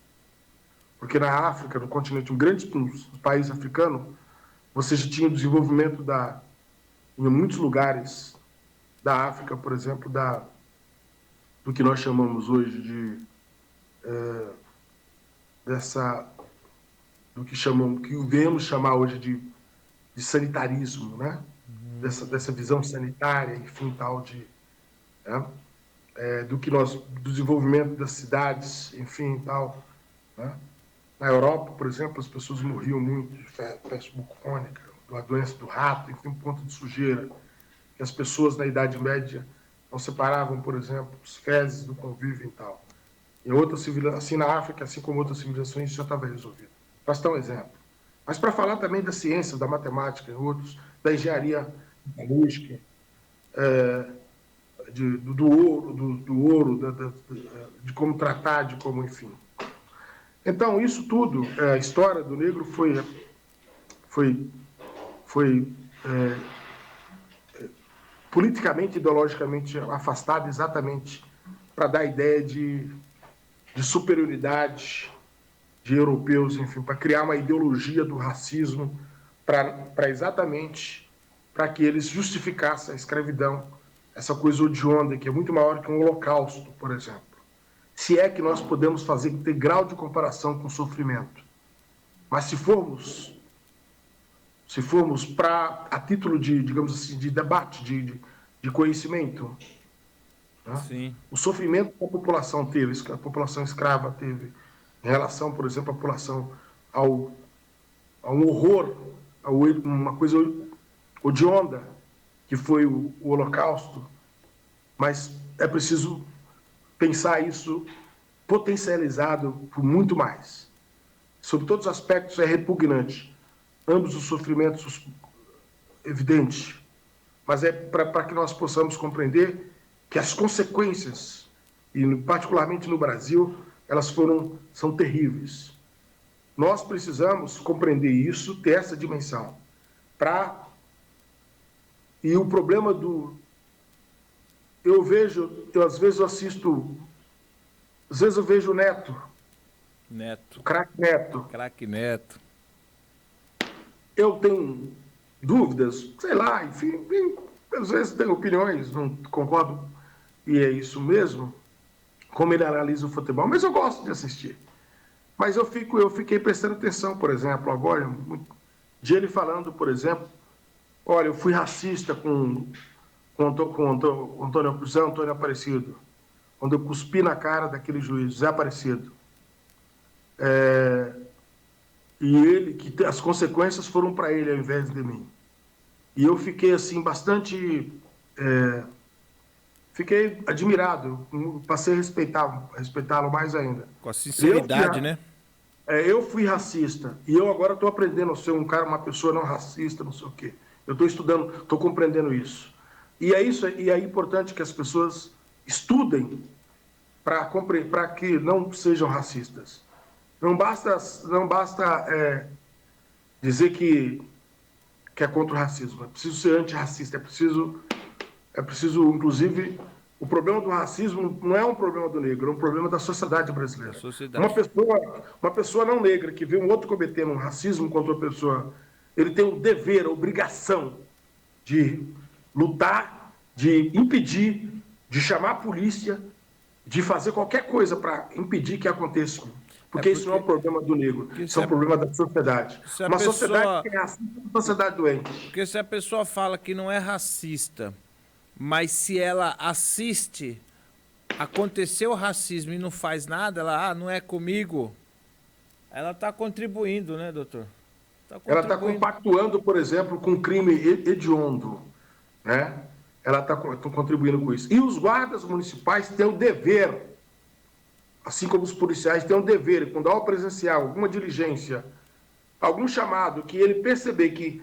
Porque na África, no continente, um grande país africano, você já tinha o desenvolvimento em muitos lugares da África, por exemplo, do que nós chamamos hoje dessa, do que devemos chamar hoje de sanitarismo, né? Dessa visão sanitária, enfim, tal né? Do desenvolvimento das cidades, enfim, tal, né? Na Europa, por exemplo, as pessoas morriam muito de peste bucônica, da doença do rato, enfim, por conta de sujeira. Que as pessoas na Idade Média não separavam, por exemplo, os fezes do convívio e tal. Em outras civilizações, assim na África, assim como outras civilizações, isso já estava resolvido. Para citar um exemplo. Mas para falar também da ciência, da matemática, outros, da engenharia metalúrgica, do ouro, de como tratar, de como, enfim. Então, isso tudo, a história do negro foi politicamente, ideologicamente afastada exatamente para dar ideia de superioridade de europeus, enfim, para criar uma ideologia do racismo, para exatamente para que eles justificassem a escravidão, essa coisa odionda que é muito maior que um holocausto, por exemplo. Se é que nós podemos ter grau de comparação com o sofrimento. Mas se formos a título de, digamos assim, de debate, de conhecimento, né? Sim. O sofrimento que a população teve, que a população escrava teve, em relação, por exemplo, à população a um horror, a uma coisa odionda, que foi o Holocausto, mas é preciso pensar isso potencializado por muito mais. Sob todos os aspectos, é repugnante. Ambos os sofrimentos evidentes, mas é para que nós possamos compreender que as consequências, e particularmente no Brasil, elas são terríveis. Nós precisamos compreender isso, ter essa dimensão. E o problema às vezes eu assisto, às vezes eu vejo o Neto. O craque Neto. Craque Neto. Eu tenho dúvidas, sei lá, enfim, às vezes tenho opiniões, não concordo, e é isso mesmo, como ele analisa o futebol, mas eu gosto de assistir. Mas eu fiquei prestando atenção, por exemplo, agora, de ele falando, por exemplo, olha, eu fui racista com Antônio Aparecido, quando eu cuspi na cara daquele juiz, Zé Aparecido. E ele, que as consequências foram para ele ao invés de mim. E eu fiquei, assim, bastante... fiquei admirado, passei a respeitá-lo mais ainda. Com a sinceridade, né? Eu fui racista, e eu agora estou aprendendo a ser uma pessoa não racista, não sei o quê. Eu estou estudando, estou compreendendo isso. E é importante que as pessoas estudem para que não sejam racistas. Não basta dizer que é contra o racismo. É preciso ser antirracista. É preciso, inclusive, o problema do racismo não é um problema do negro, é um problema da sociedade brasileira. Uma pessoa não negra que vê um outro cometendo um racismo contra outra pessoa, ele tem o dever, a obrigação de lutar, de impedir, de chamar a polícia, de fazer qualquer coisa para impedir que aconteça. Porque isso não é um problema do negro, isso é um problema da sociedade. Uma sociedade que é racista é uma sociedade doente. Porque se a pessoa fala que não é racista, mas se ela assiste, aconteceu o racismo e não faz nada, ela, não é comigo, ela está contribuindo, né, doutor? Ela está compactuando, por exemplo, com crime hediondo, né? Ela está contribuindo com isso. E os guardas municipais têm o dever, assim como os policiais têm o dever, quando há presencial, alguma diligência, algum chamado, que ele perceber que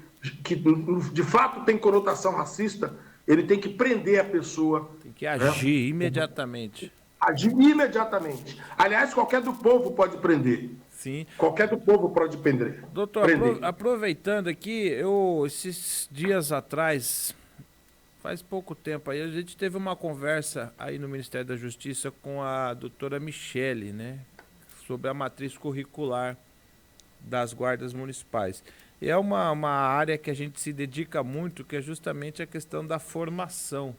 de fato tem conotação racista, ele tem que prender a pessoa. Tem que agir, né? Imediatamente. Agir imediatamente. Aliás, qualquer do povo pode prender. Sim. Qualquer do povo pode prender. Doutor, aproveitando aqui, esses dias atrás, faz pouco tempo aí, a gente teve uma conversa aí no Ministério da Justiça com a doutora Michele, né? Sobre a matriz curricular das guardas municipais. E é uma área que a gente se dedica muito, que é justamente a questão da formação.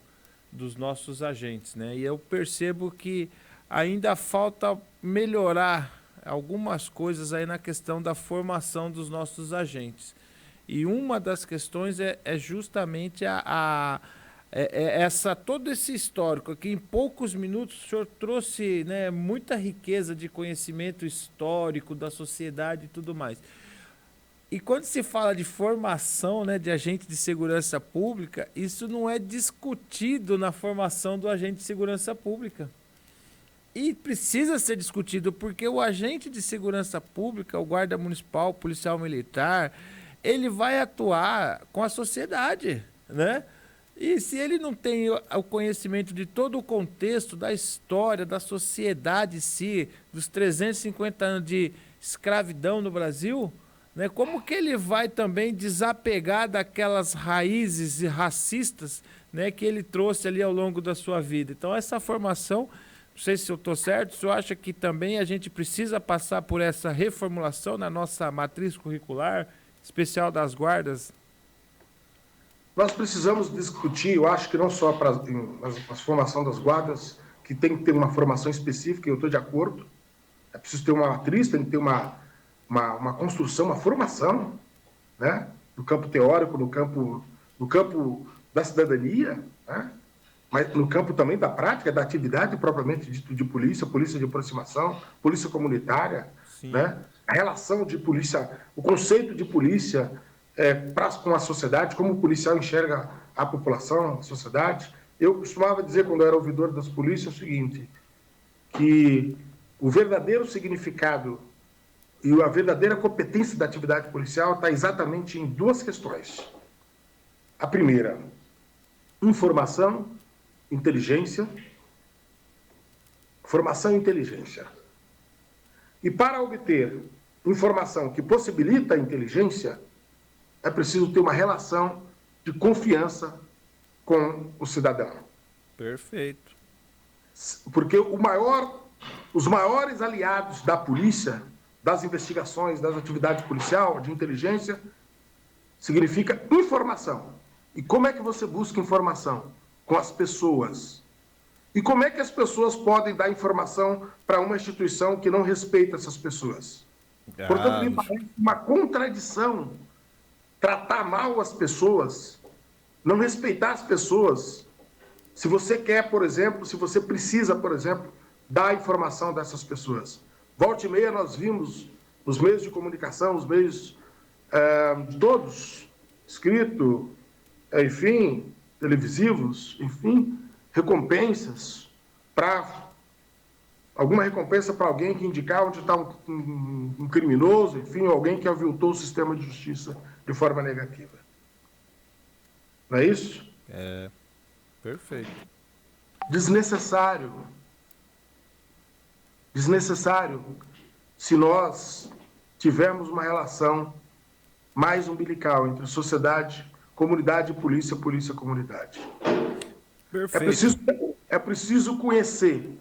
dos nossos agentes, né? E eu percebo que ainda falta melhorar algumas coisas aí na questão da formação dos nossos agentes. E uma das questões é justamente todo esse histórico aqui. Em poucos minutos o senhor trouxe, né, muita riqueza de conhecimento histórico da sociedade e tudo mais. E quando se fala de formação, né, de agente de segurança pública, isso não é discutido na formação do agente de segurança pública. E precisa ser discutido, porque o agente de segurança pública, o guarda municipal, o policial militar, ele vai atuar com a sociedade, né? E se ele não tem o conhecimento de todo o contexto da história, da sociedade em si, dos 350 anos de escravidão no Brasil, né, como que ele vai também desapegar daquelas raízes racistas, né, que ele trouxe ali ao longo da sua vida? Então, essa formação, não sei se eu estou certo, o senhor acha que também a gente precisa passar por essa reformulação na nossa matriz curricular, especial das guardas? Nós precisamos discutir, eu acho que não só para a formação das guardas, que tem que ter uma formação específica, eu estou de acordo, é preciso ter uma matriz, tem que ter uma construção, uma formação, né? No campo teórico, no campo da cidadania, né? Mas no campo também da prática, da atividade propriamente dito de polícia, polícia de aproximação, polícia comunitária, né? A relação de polícia, o conceito de polícia com a sociedade, como o policial enxerga a população, a sociedade. Eu costumava dizer, quando eu era ouvidor das polícias, o seguinte, que o verdadeiro significado e a verdadeira competência da atividade policial está exatamente em duas questões. A primeira, informação, inteligência. Formação e inteligência. E para obter informação que possibilita a inteligência, é preciso ter uma relação de confiança com o cidadão. Perfeito. Porque os maiores aliados da polícia, das investigações, das atividades policiais, de inteligência, significa informação. E como é que você busca informação? Com as pessoas. E como é que as pessoas podem dar informação para uma instituição que não respeita essas pessoas? Portanto, me parece uma contradição tratar mal as pessoas, não respeitar as pessoas. Se você quer, por exemplo, se você precisa, por exemplo, dar informação dessas pessoas. Volta e meia nós vimos nos meios de comunicação, os meios todos, escrito, enfim, televisivos, enfim, recompensas alguma recompensa para alguém que indicar onde está um criminoso, enfim, alguém que aviltou o sistema de justiça de forma negativa. Não é isso? É, perfeito. Desnecessário. Desnecessário se nós tivermos uma relação mais umbilical entre sociedade, comunidade, polícia, polícia, comunidade. Perfeito. É preciso conhecer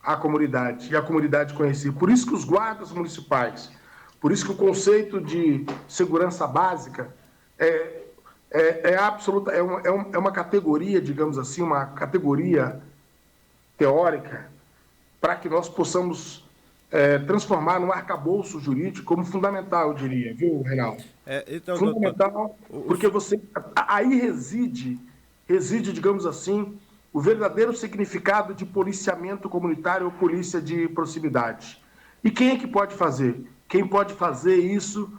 a comunidade e a comunidade conhecer. Por isso que os guardas municipais, por isso que o conceito de segurança básica é uma categoria, digamos assim, uma categoria teórica para que nós possamos transformar num arcabouço jurídico como fundamental, eu diria, viu, Reinaldo? Então, fundamental, porque aí reside, digamos assim, o verdadeiro significado de policiamento comunitário ou polícia de proximidade. E quem é que pode fazer? Quem pode fazer isso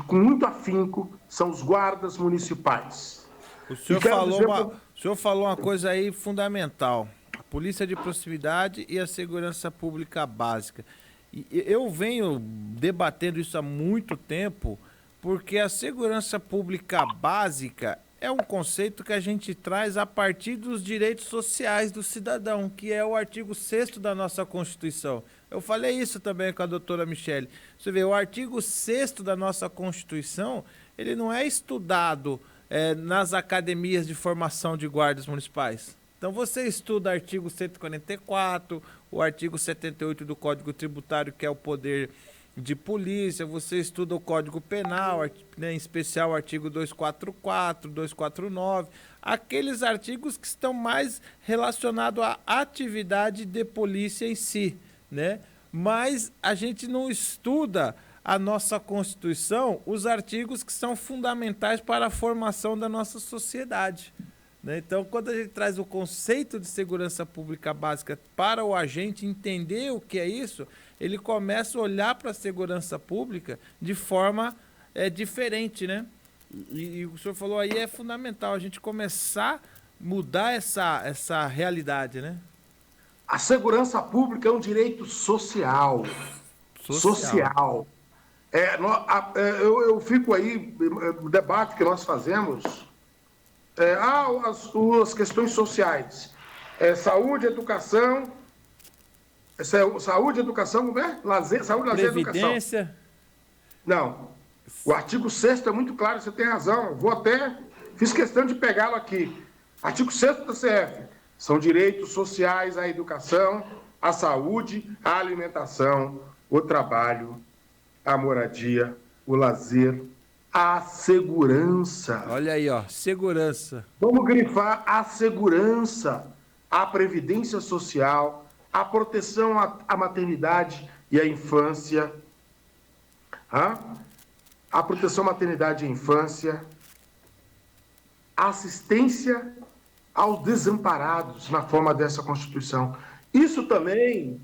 com muito afinco são os guardas municipais. O senhor falou uma coisa aí fundamental: a polícia de proximidade e a segurança pública básica. E eu venho debatendo isso há muito tempo, porque a segurança pública básica é um conceito que a gente traz a partir dos direitos sociais do cidadão, que é o artigo 6º da nossa Constituição. Eu falei isso também com a doutora Michele. Você vê, o artigo 6º da nossa Constituição, ele não é estudado nas academias de formação de guardas municipais. Então você estuda o artigo 144, o artigo 78 do Código Tributário, que é o poder de polícia, você estuda o Código Penal, né, em especial o artigo 244, 249, aqueles artigos que estão mais relacionados à atividade de polícia em si, né? Mas a gente não estuda a nossa Constituição, os artigos que são fundamentais para a formação da nossa sociedade, né? Então, quando a gente traz o conceito de segurança pública básica para o agente entender o que é isso, ele começa a olhar para a segurança pública de forma diferente, né? E o senhor falou aí, é fundamental a gente começar a mudar essa realidade, né? A segurança pública é um direito social. Social. Social. Eu fico aí, o debate que nós fazemos, as questões sociais. Saúde, educação, saúde, educação, como é? Lazer, saúde, lazer, educação. Previdência. Não. O artigo 6º é muito claro, você tem razão. Fiz questão de pegá-lo aqui. Artigo 6º da CF. São direitos sociais à educação, à saúde, à alimentação, o trabalho, a moradia, o lazer, a segurança. Olha aí, ó, segurança. Vamos grifar a segurança, a previdência social, a proteção à maternidade e à infância, a proteção à maternidade e à infância, a assistência aos desamparados na forma dessa Constituição. Isso também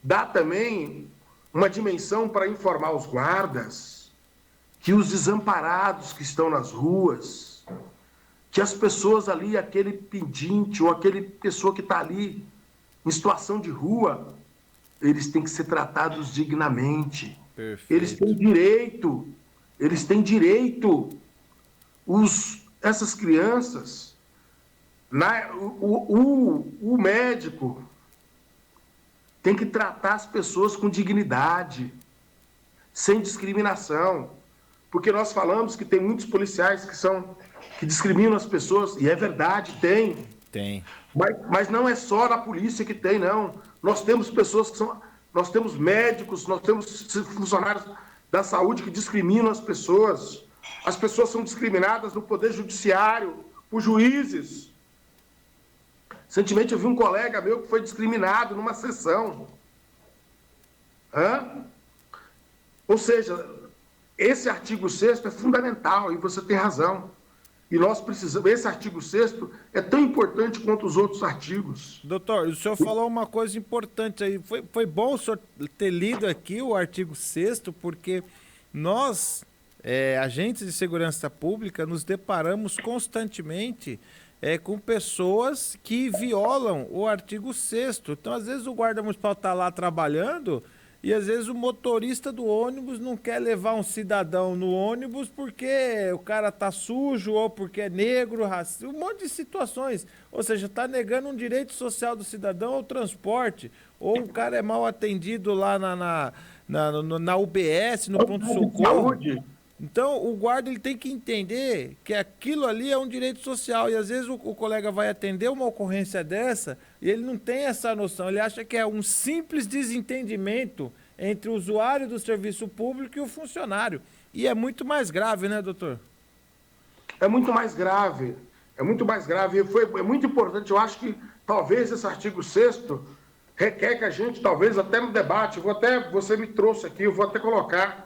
dá também uma dimensão para informar os guardas que os desamparados que estão nas ruas, que as pessoas ali, aquele pedinte ou aquele pessoa que está ali em situação de rua, eles têm que ser tratados dignamente. Perfeito. Eles têm direito. Essas crianças, o médico tem que tratar as pessoas com dignidade, sem discriminação. Porque nós falamos que tem muitos policiais que discriminam as pessoas, e é verdade, tem. Tem. Mas não é só na polícia que tem, não. Nós temos pessoas nós temos médicos, nós temos funcionários da saúde que discriminam as pessoas. As pessoas são discriminadas no Poder Judiciário, por juízes. Recentemente eu vi um colega meu que foi discriminado numa sessão. Ou seja, esse artigo 6º é fundamental, e você tem razão. E nós precisamos, esse artigo 6º é tão importante quanto os outros artigos. Doutor, o senhor falou uma coisa importante aí. Foi bom o senhor ter lido aqui o artigo 6º, porque nós, agentes de segurança pública, nos deparamos constantemente com pessoas que violam o artigo 6º. Então, às vezes, o guarda municipal está lá trabalhando e, às vezes, o motorista do ônibus não quer levar um cidadão no ônibus porque o cara tá sujo ou porque é negro, racista, um monte de situações. Ou seja, está negando um direito social do cidadão ao transporte. Ou o cara é mal atendido lá na UBS, no pronto-socorro. Então, o guarda ele tem que entender que aquilo ali é um direito social. E, às vezes, o colega vai atender uma ocorrência dessa e ele não tem essa noção. Ele acha que é um simples desentendimento entre o usuário do serviço público e o funcionário. E é muito mais grave, né, doutor? É muito mais grave. É muito mais grave. É muito importante. Eu acho que talvez esse artigo 6º requer que a gente, talvez até no debate, você me trouxe aqui, eu vou até colocar.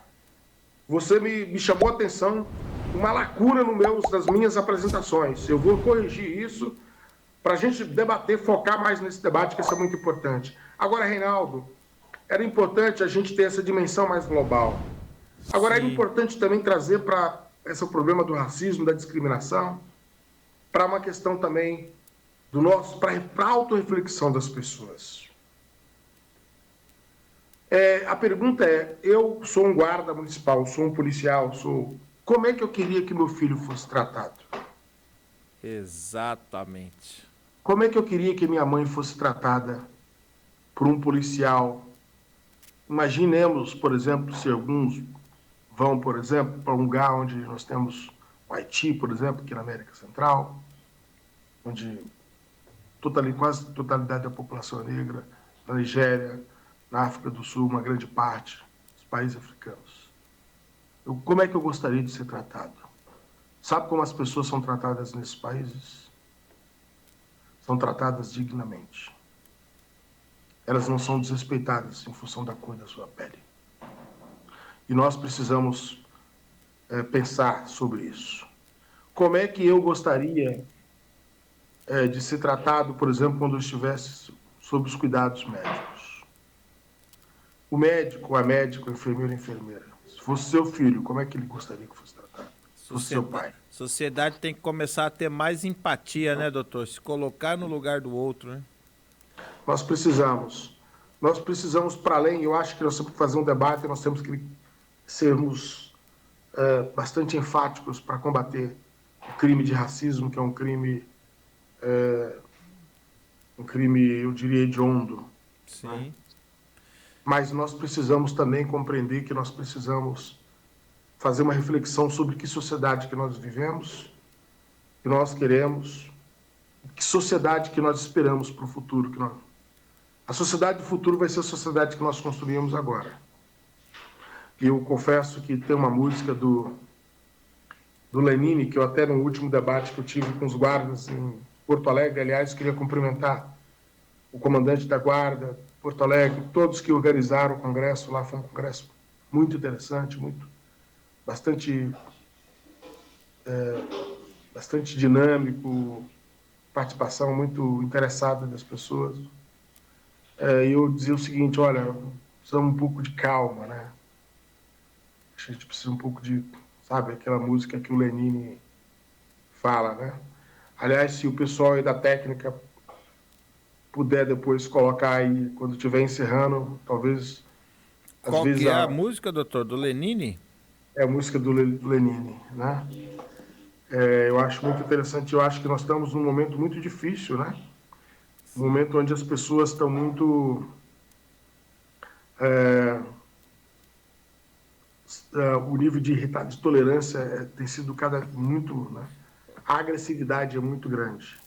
Você me chamou a atenção, uma lacuna nas minhas apresentações. Eu vou corrigir isso para a gente debater, focar mais nesse debate, que isso é muito importante. Agora, Reinaldo, era importante a gente ter essa dimensão mais global. Agora, era importante também trazer para esse problema do racismo, da discriminação, para uma questão também para a autorreflexão das pessoas. A pergunta é, eu sou um guarda municipal, sou um policial, como é que eu queria que meu filho fosse tratado? Exatamente. Como é que eu queria que minha mãe fosse tratada por um policial? Imaginemos, por exemplo, se alguns vão, por exemplo, para um lugar onde nós temos o Haiti, por exemplo, aqui na América Central, onde quase a totalidade da população é negra, na Nigéria, na África do Sul, uma grande parte, países africanos. Como é que eu gostaria de ser tratado? Sabe como as pessoas são tratadas nesses países? São tratadas dignamente. Elas não são desrespeitadas em função da cor da sua pele. E nós precisamos pensar sobre isso. Como é que eu gostaria de ser tratado, por exemplo, quando eu estivesse sob os cuidados médicos? O médico, a médica, o enfermeiro, a enfermeira. Se fosse seu filho, como é que ele gostaria que fosse tratado? Se fosse seu pai. Sociedade tem que começar a ter mais empatia, né, doutor? Se colocar no lugar do outro, né? Nós precisamos, para além, eu acho que nós temos que fazer um debate, nós temos que sermos bastante enfáticos para combater o crime de racismo, que é um crime, eu diria, hediondo. Sim. Né? Mas nós precisamos também compreender que nós precisamos fazer uma reflexão sobre que sociedade que nós vivemos, que nós queremos, que sociedade que nós esperamos para o futuro. A sociedade do futuro vai ser a sociedade que nós construímos agora. E eu confesso que tem uma música do Lenine, que eu até no último debate que eu tive com os guardas em Porto Alegre, aliás, queria cumprimentar o comandante da guarda, Porto Alegre, todos que organizaram o congresso lá. Foi um congresso muito interessante, bastante dinâmico, participação muito interessada das pessoas. Eu dizia o seguinte: olha, precisamos um pouco de calma, né? A gente precisa um pouco de, sabe, aquela música que o Lenine fala, né? Aliás, se o pessoal aí da técnica puder depois colocar aí, quando estiver encerrando, talvez... Qual que é a música, doutor, do Lenine? É a música do Lenine, né? Eu acho muito interessante, eu acho que nós estamos num momento muito difícil, né? Um momento onde as pessoas estão muito... o nível de tolerância tem sido muito... Né? A agressividade é muito grande.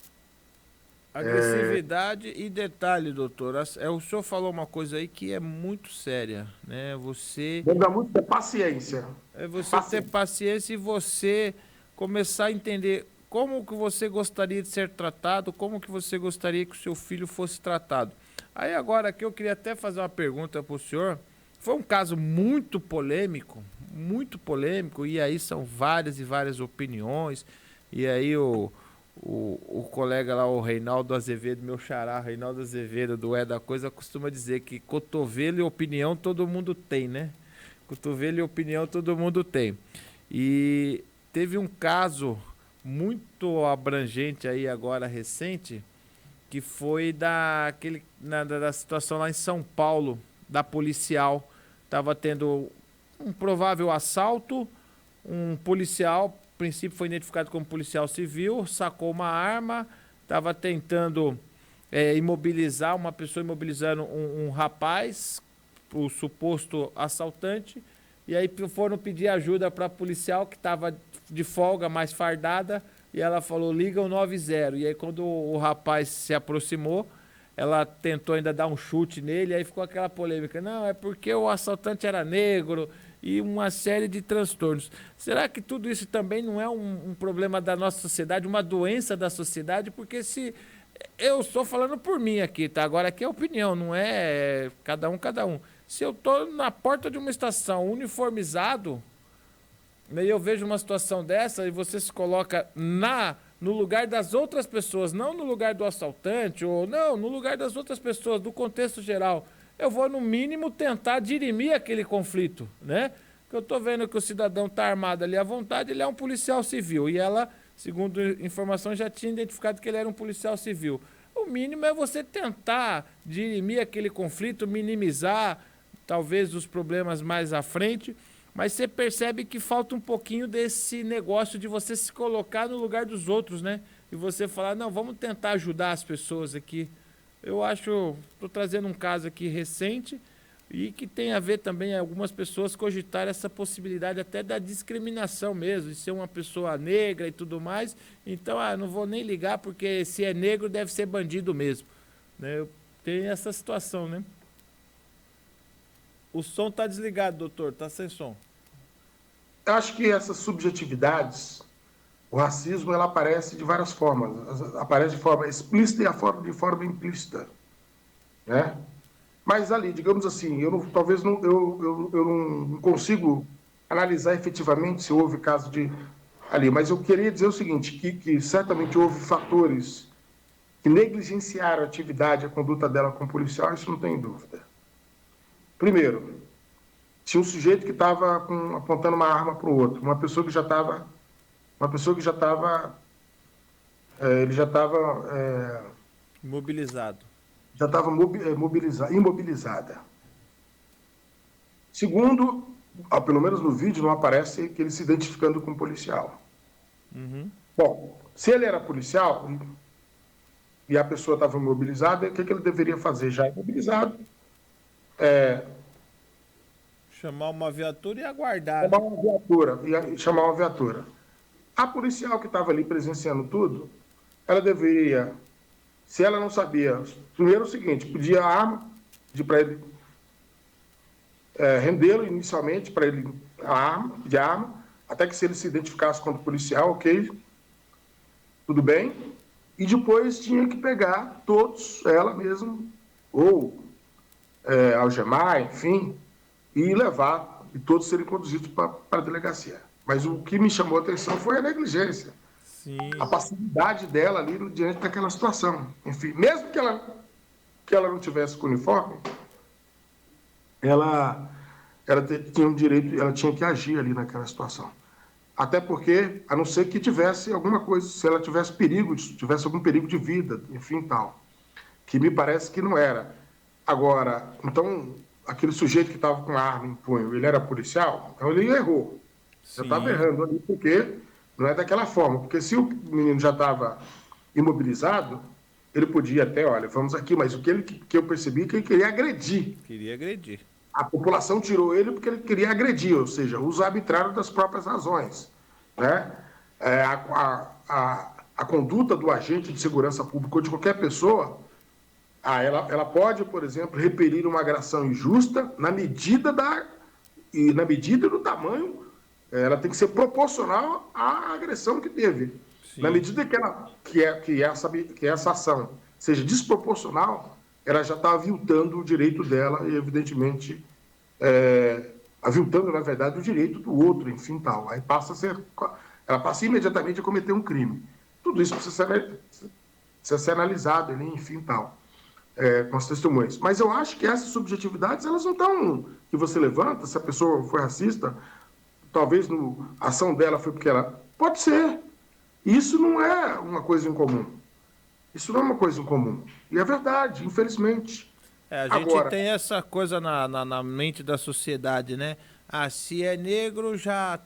Agressividade e detalhe, doutor, o senhor falou uma coisa aí que é muito séria, né? Você... Dá muito é paciência. É você ter paciência e você começar a entender como que você gostaria de ser tratado, como que você gostaria que o seu filho fosse tratado. Aí agora aqui eu queria até fazer uma pergunta para o senhor. Foi um caso muito polêmico, e aí são várias e várias opiniões, e aí o colega lá, o Reinaldo Azevedo, meu xará, Reinaldo Azevedo, do É da Coisa, costuma dizer que cotovelo e opinião todo mundo tem, né? Cotovelo e opinião todo mundo tem. E teve um caso muito abrangente aí agora, recente, que foi da situação lá em São Paulo, da policial. Estava tendo um provável assalto, um policial, a princípio foi identificado como policial civil, sacou uma arma, estava tentando imobilizar, uma pessoa imobilizando um rapaz, o suposto assaltante, e aí foram pedir ajuda para a policial que estava de folga, mais fardada, e ela falou, liga o 90. E aí quando o rapaz se aproximou, ela tentou ainda dar um chute nele, aí ficou aquela polêmica. Não, é porque o assaltante era negro e uma série de transtornos. Será que tudo isso também não é um problema da nossa sociedade, uma doença da sociedade? Porque se... Eu estou falando por mim aqui, tá? Agora aqui é opinião, não é cada um. Se eu estou na porta de uma estação uniformizado, e eu vejo uma situação dessa e você se coloca no lugar das outras pessoas, não no lugar do assaltante, ou não, no lugar das outras pessoas, do contexto geral, eu vou, no mínimo, tentar dirimir aquele conflito, né? Porque eu estou vendo que o cidadão está armado ali à vontade, ele é um policial civil, e ela, segundo informação, já tinha identificado que ele era um policial civil. O mínimo é você tentar dirimir aquele conflito, minimizar, talvez, os problemas mais à frente, mas você percebe que falta um pouquinho desse negócio de você se colocar no lugar dos outros, né? E você falar, não, vamos tentar ajudar as pessoas aqui. Eu acho, estou trazendo um caso aqui recente e que tem a ver também algumas pessoas cogitar essa possibilidade até da discriminação mesmo, de ser uma pessoa negra e tudo mais. Então, não vou nem ligar porque se é negro deve ser bandido mesmo, né? Tem essa situação, né? O som tá desligado, doutor, tá sem som. Eu acho que essas subjetividades, o racismo, ela aparece de várias formas. Aparece de forma explícita e de forma implícita, né? Mas ali, digamos assim, talvez eu não consigo analisar efetivamente se houve caso de ali, mas eu queria dizer o seguinte, que certamente houve fatores que negligenciaram a atividade, a conduta dela com o policial, isso não tem dúvida. Primeiro, tinha um sujeito que estava apontando uma arma para o outro, uma pessoa que já estava, ele Mobilizado. já estava imobilizada. Segundo, pelo menos no vídeo não aparece que ele se identificando com o policial. Uhum. Bom, se ele era policial e a pessoa estava imobilizada, o que ele deveria fazer? Já imobilizado, Chamar uma viatura e aguardar, chamar né? uma viatura, chamar uma viatura. A policial que estava ali presenciando tudo, ela deveria, se ela não sabia, primeiro o seguinte, pedir a arma, pedir para ele rendê-lo inicialmente, para ele pedir a arma, até que se ele se identificasse como policial, ok, tudo bem, e depois tinha que pegar todos, ela mesma, ou algemar, enfim, e levar, e todos serem conduzidos para a delegacia. Mas o que me chamou a atenção foi a negligência, Sim. a passividade dela ali diante daquela situação. Enfim, mesmo que ela não tivesse com uniforme, ela tinha um direito, ela tinha que agir ali naquela situação. Até porque, a não ser que tivesse alguma coisa, se ela tivesse tivesse algum perigo de vida, enfim, tal, que me parece que não era. Agora, então, aquele sujeito que estava com a arma em punho, ele era policial, então ele errou. Já estava Sim. errando ali, porque não é daquela forma. Porque se o menino já estava imobilizado, ele podia até, olha, vamos aqui, mas o que eu percebi é que ele queria agredir. Queria agredir. A população tirou ele porque ele queria agredir, ou seja, uso arbitrário das próprias razões, né? A conduta do agente de segurança pública ou de qualquer pessoa, ela pode, por exemplo, repelir uma agressão injusta na medida e do tamanho, ela tem que ser proporcional à agressão que teve. Sim. Na medida que essa ação seja desproporcional, ela já está aviltando o direito dela e, evidentemente, aviltando, na verdade, o direito do outro, enfim, tal. Aí ela passa imediatamente a cometer um crime. Tudo isso precisa ser analisado ali, enfim, tal, com as testemunhas. Mas eu acho que essas subjetividades, elas não estão, que você levanta, se a pessoa foi racista, talvez a ação dela foi porque ela... Pode ser. Isso não é uma coisa incomum. Isso não é uma coisa incomum. E é verdade, infelizmente. A gente tem essa coisa na mente da sociedade, né? Ah, se é negro, já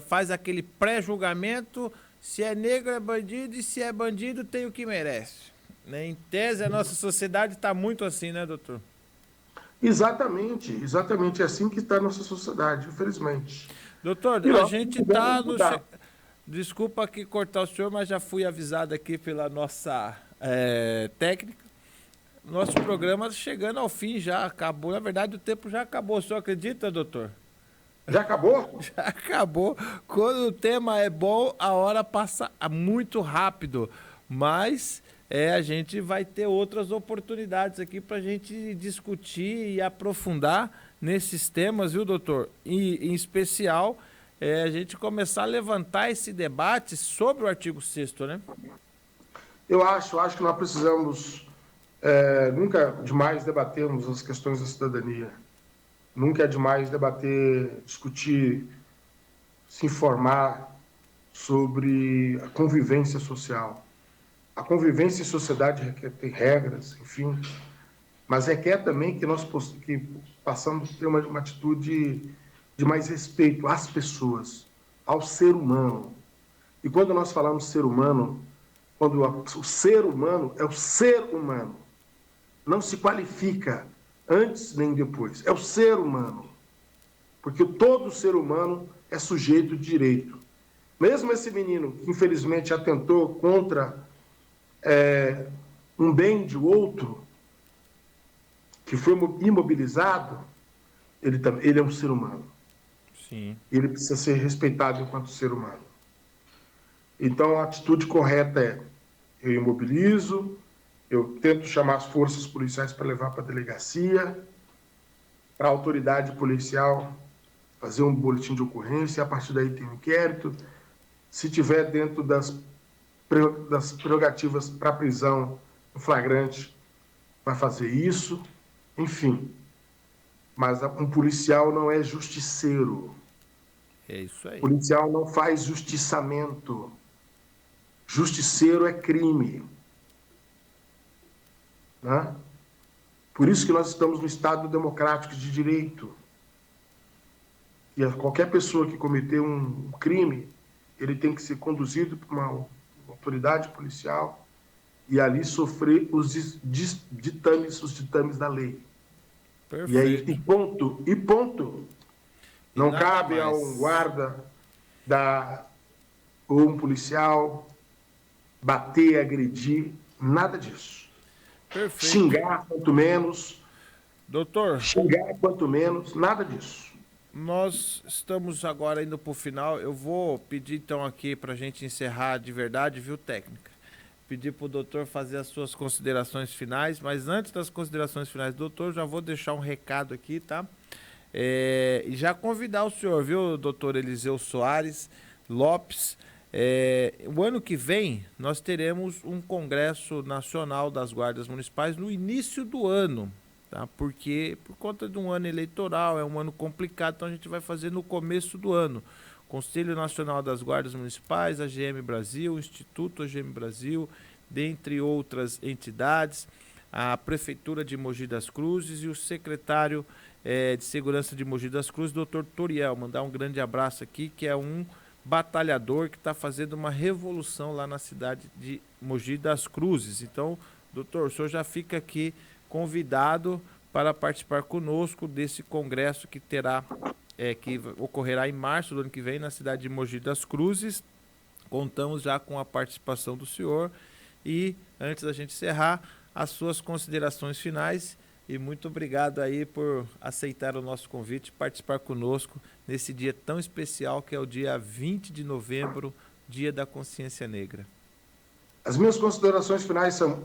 faz aquele pré-julgamento. Se é negro, é bandido. E se é bandido, tem o que merece. Né? Em tese, a nossa sociedade está muito assim, né, doutor? Exatamente. É assim que está a nossa sociedade, infelizmente. Doutor, a gente está no... Desculpa aqui cortar o senhor, mas já fui avisado aqui pela nossa técnica. Nosso programa chegando ao fim já, acabou. Na verdade, o tempo já acabou. O senhor acredita, doutor? Já acabou? Já acabou. Quando o tema é bom, a hora passa muito rápido. Mas a gente vai ter outras oportunidades aqui para a gente discutir e aprofundar nesses temas, viu, doutor? E, em especial, a gente começar a levantar esse debate sobre o artigo 6º, né? Eu acho que nós precisamos... nunca é demais debatermos as questões da cidadania. Nunca é demais debater, discutir, se informar sobre a convivência social. A convivência em sociedade requer ter regras, enfim, mas requer também que nós passamos a ter uma atitude de mais respeito às pessoas, ao ser humano. E quando nós falamos ser humano, quando o ser humano é o ser humano, não se qualifica antes nem depois. É o ser humano. Porque todo ser humano é sujeito de direito. Mesmo esse menino que, infelizmente, atentou contra um bem de outro, que foi imobilizado, ele é um ser humano. Sim. Ele precisa ser respeitado enquanto ser humano. Então, a atitude correta é: eu imobilizo, eu tento chamar as forças policiais para levar para a delegacia, para a autoridade policial fazer um boletim de ocorrência, a partir daí tem um inquérito. Se tiver dentro das prerrogativas para prisão em flagrante, vai fazer isso, enfim. Mas um policial não é justiceiro. É isso aí. O policial não faz justiçamento. Justiceiro é crime. Né? Por isso que nós estamos no Estado democrático de direito. E qualquer pessoa que cometer um crime, ele tem que ser conduzido por uma autoridade policial e ali sofrer os ditames da lei. Perfeito. E aí, e ponto. Não cabe a um guarda ou um policial bater, agredir, nada disso. Perfeito. Xingar, quanto menos. Doutor. Xingar, quanto menos, nada disso. Nós estamos agora indo para o final. Eu vou pedir então aqui para a gente encerrar de verdade, viu, técnica? Pedir para o doutor fazer as suas considerações finais, mas antes das considerações finais, doutor, já vou deixar um recado aqui, tá? E já convidar o senhor, viu, doutor Eliseu Soares Lopes. O ano que vem nós teremos um Congresso Nacional das Guardas Municipais no início do ano. Tá? Porque por conta de um ano eleitoral, é um ano complicado, então a gente vai fazer no começo do ano. Conselho Nacional das Guardas Municipais, a AGM Brasil, Instituto AGM Brasil, dentre outras entidades, a Prefeitura de Mogi das Cruzes e o secretário de Segurança de Mogi das Cruzes, doutor Toriel. Mandar um grande abraço aqui, que é um batalhador que está fazendo uma revolução lá na cidade de Mogi das Cruzes. Então, doutor, o senhor já fica aqui convidado para participar conosco desse congresso que que ocorrerá em março do ano que vem na cidade de Mogi das Cruzes. Contamos já com a participação do senhor e antes da gente encerrar, as suas considerações finais e muito obrigado aí por aceitar o nosso convite, participar conosco nesse dia tão especial que é o dia 20 de novembro, Dia da Consciência Negra. As minhas considerações finais são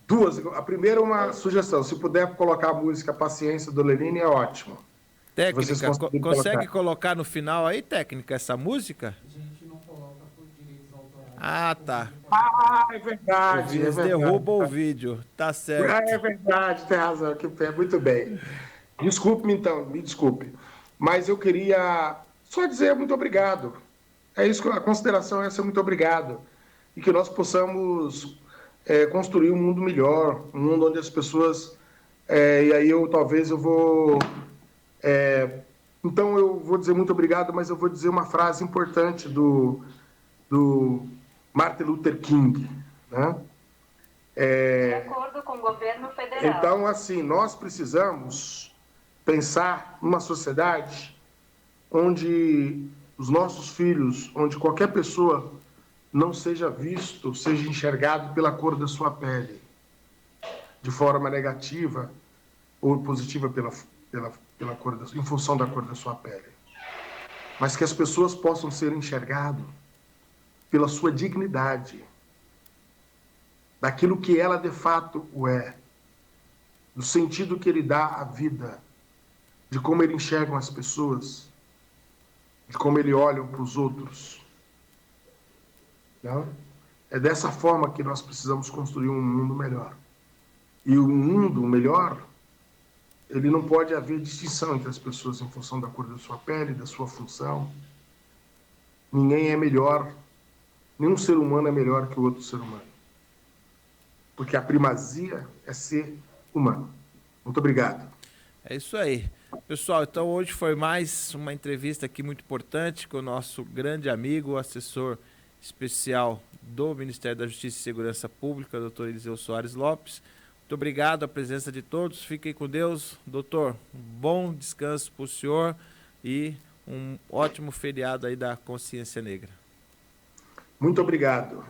duas. A primeira é uma sugestão. Se puder colocar a música Paciência do Lenine, é ótimo. Técnica, consegue colocar no final aí, técnica, essa música? A gente não coloca por direitos autorais. Ah, tá. Ah, é verdade. Eles derrubam o vídeo, tá certo. Ah, é verdade, tem razão. Muito bem. Desculpe-me então, me desculpe. Mas eu queria só dizer muito obrigado. É isso, a consideração é essa, muito obrigado. E que nós possamos construir um mundo melhor, um mundo onde as pessoas... e aí talvez eu vou... então eu vou dizer muito obrigado, mas eu vou dizer uma frase importante do Martin Luther King, né? De acordo com o governo federal. Então, assim, nós precisamos pensar numa sociedade onde os nossos filhos, onde qualquer pessoa não seja visto, seja enxergado pela cor da sua pele, de forma negativa ou positiva pela cor em função da cor da sua pele, mas que as pessoas possam ser enxergadas pela sua dignidade, daquilo que ela de fato é, do sentido que ele dá à vida, de como ele enxerga as pessoas, de como ele olha para os outros. Não? É dessa forma que nós precisamos construir um mundo melhor. E o mundo melhor, ele não pode haver distinção entre as pessoas em função da cor da sua pele, da sua função. Ninguém é melhor, nenhum ser humano é melhor que o outro ser humano. Porque a primazia é ser humano. Muito obrigado. É isso aí. Pessoal, então hoje foi mais uma entrevista aqui muito importante com o nosso grande amigo, o assessor especial do Ministério da Justiça e Segurança Pública, doutor Eliseu Soares Lopes. Muito obrigado a presença de todos. Fiquem com Deus. Doutor, um bom descanso para o senhor e um ótimo feriado aí da Consciência Negra. Muito obrigado.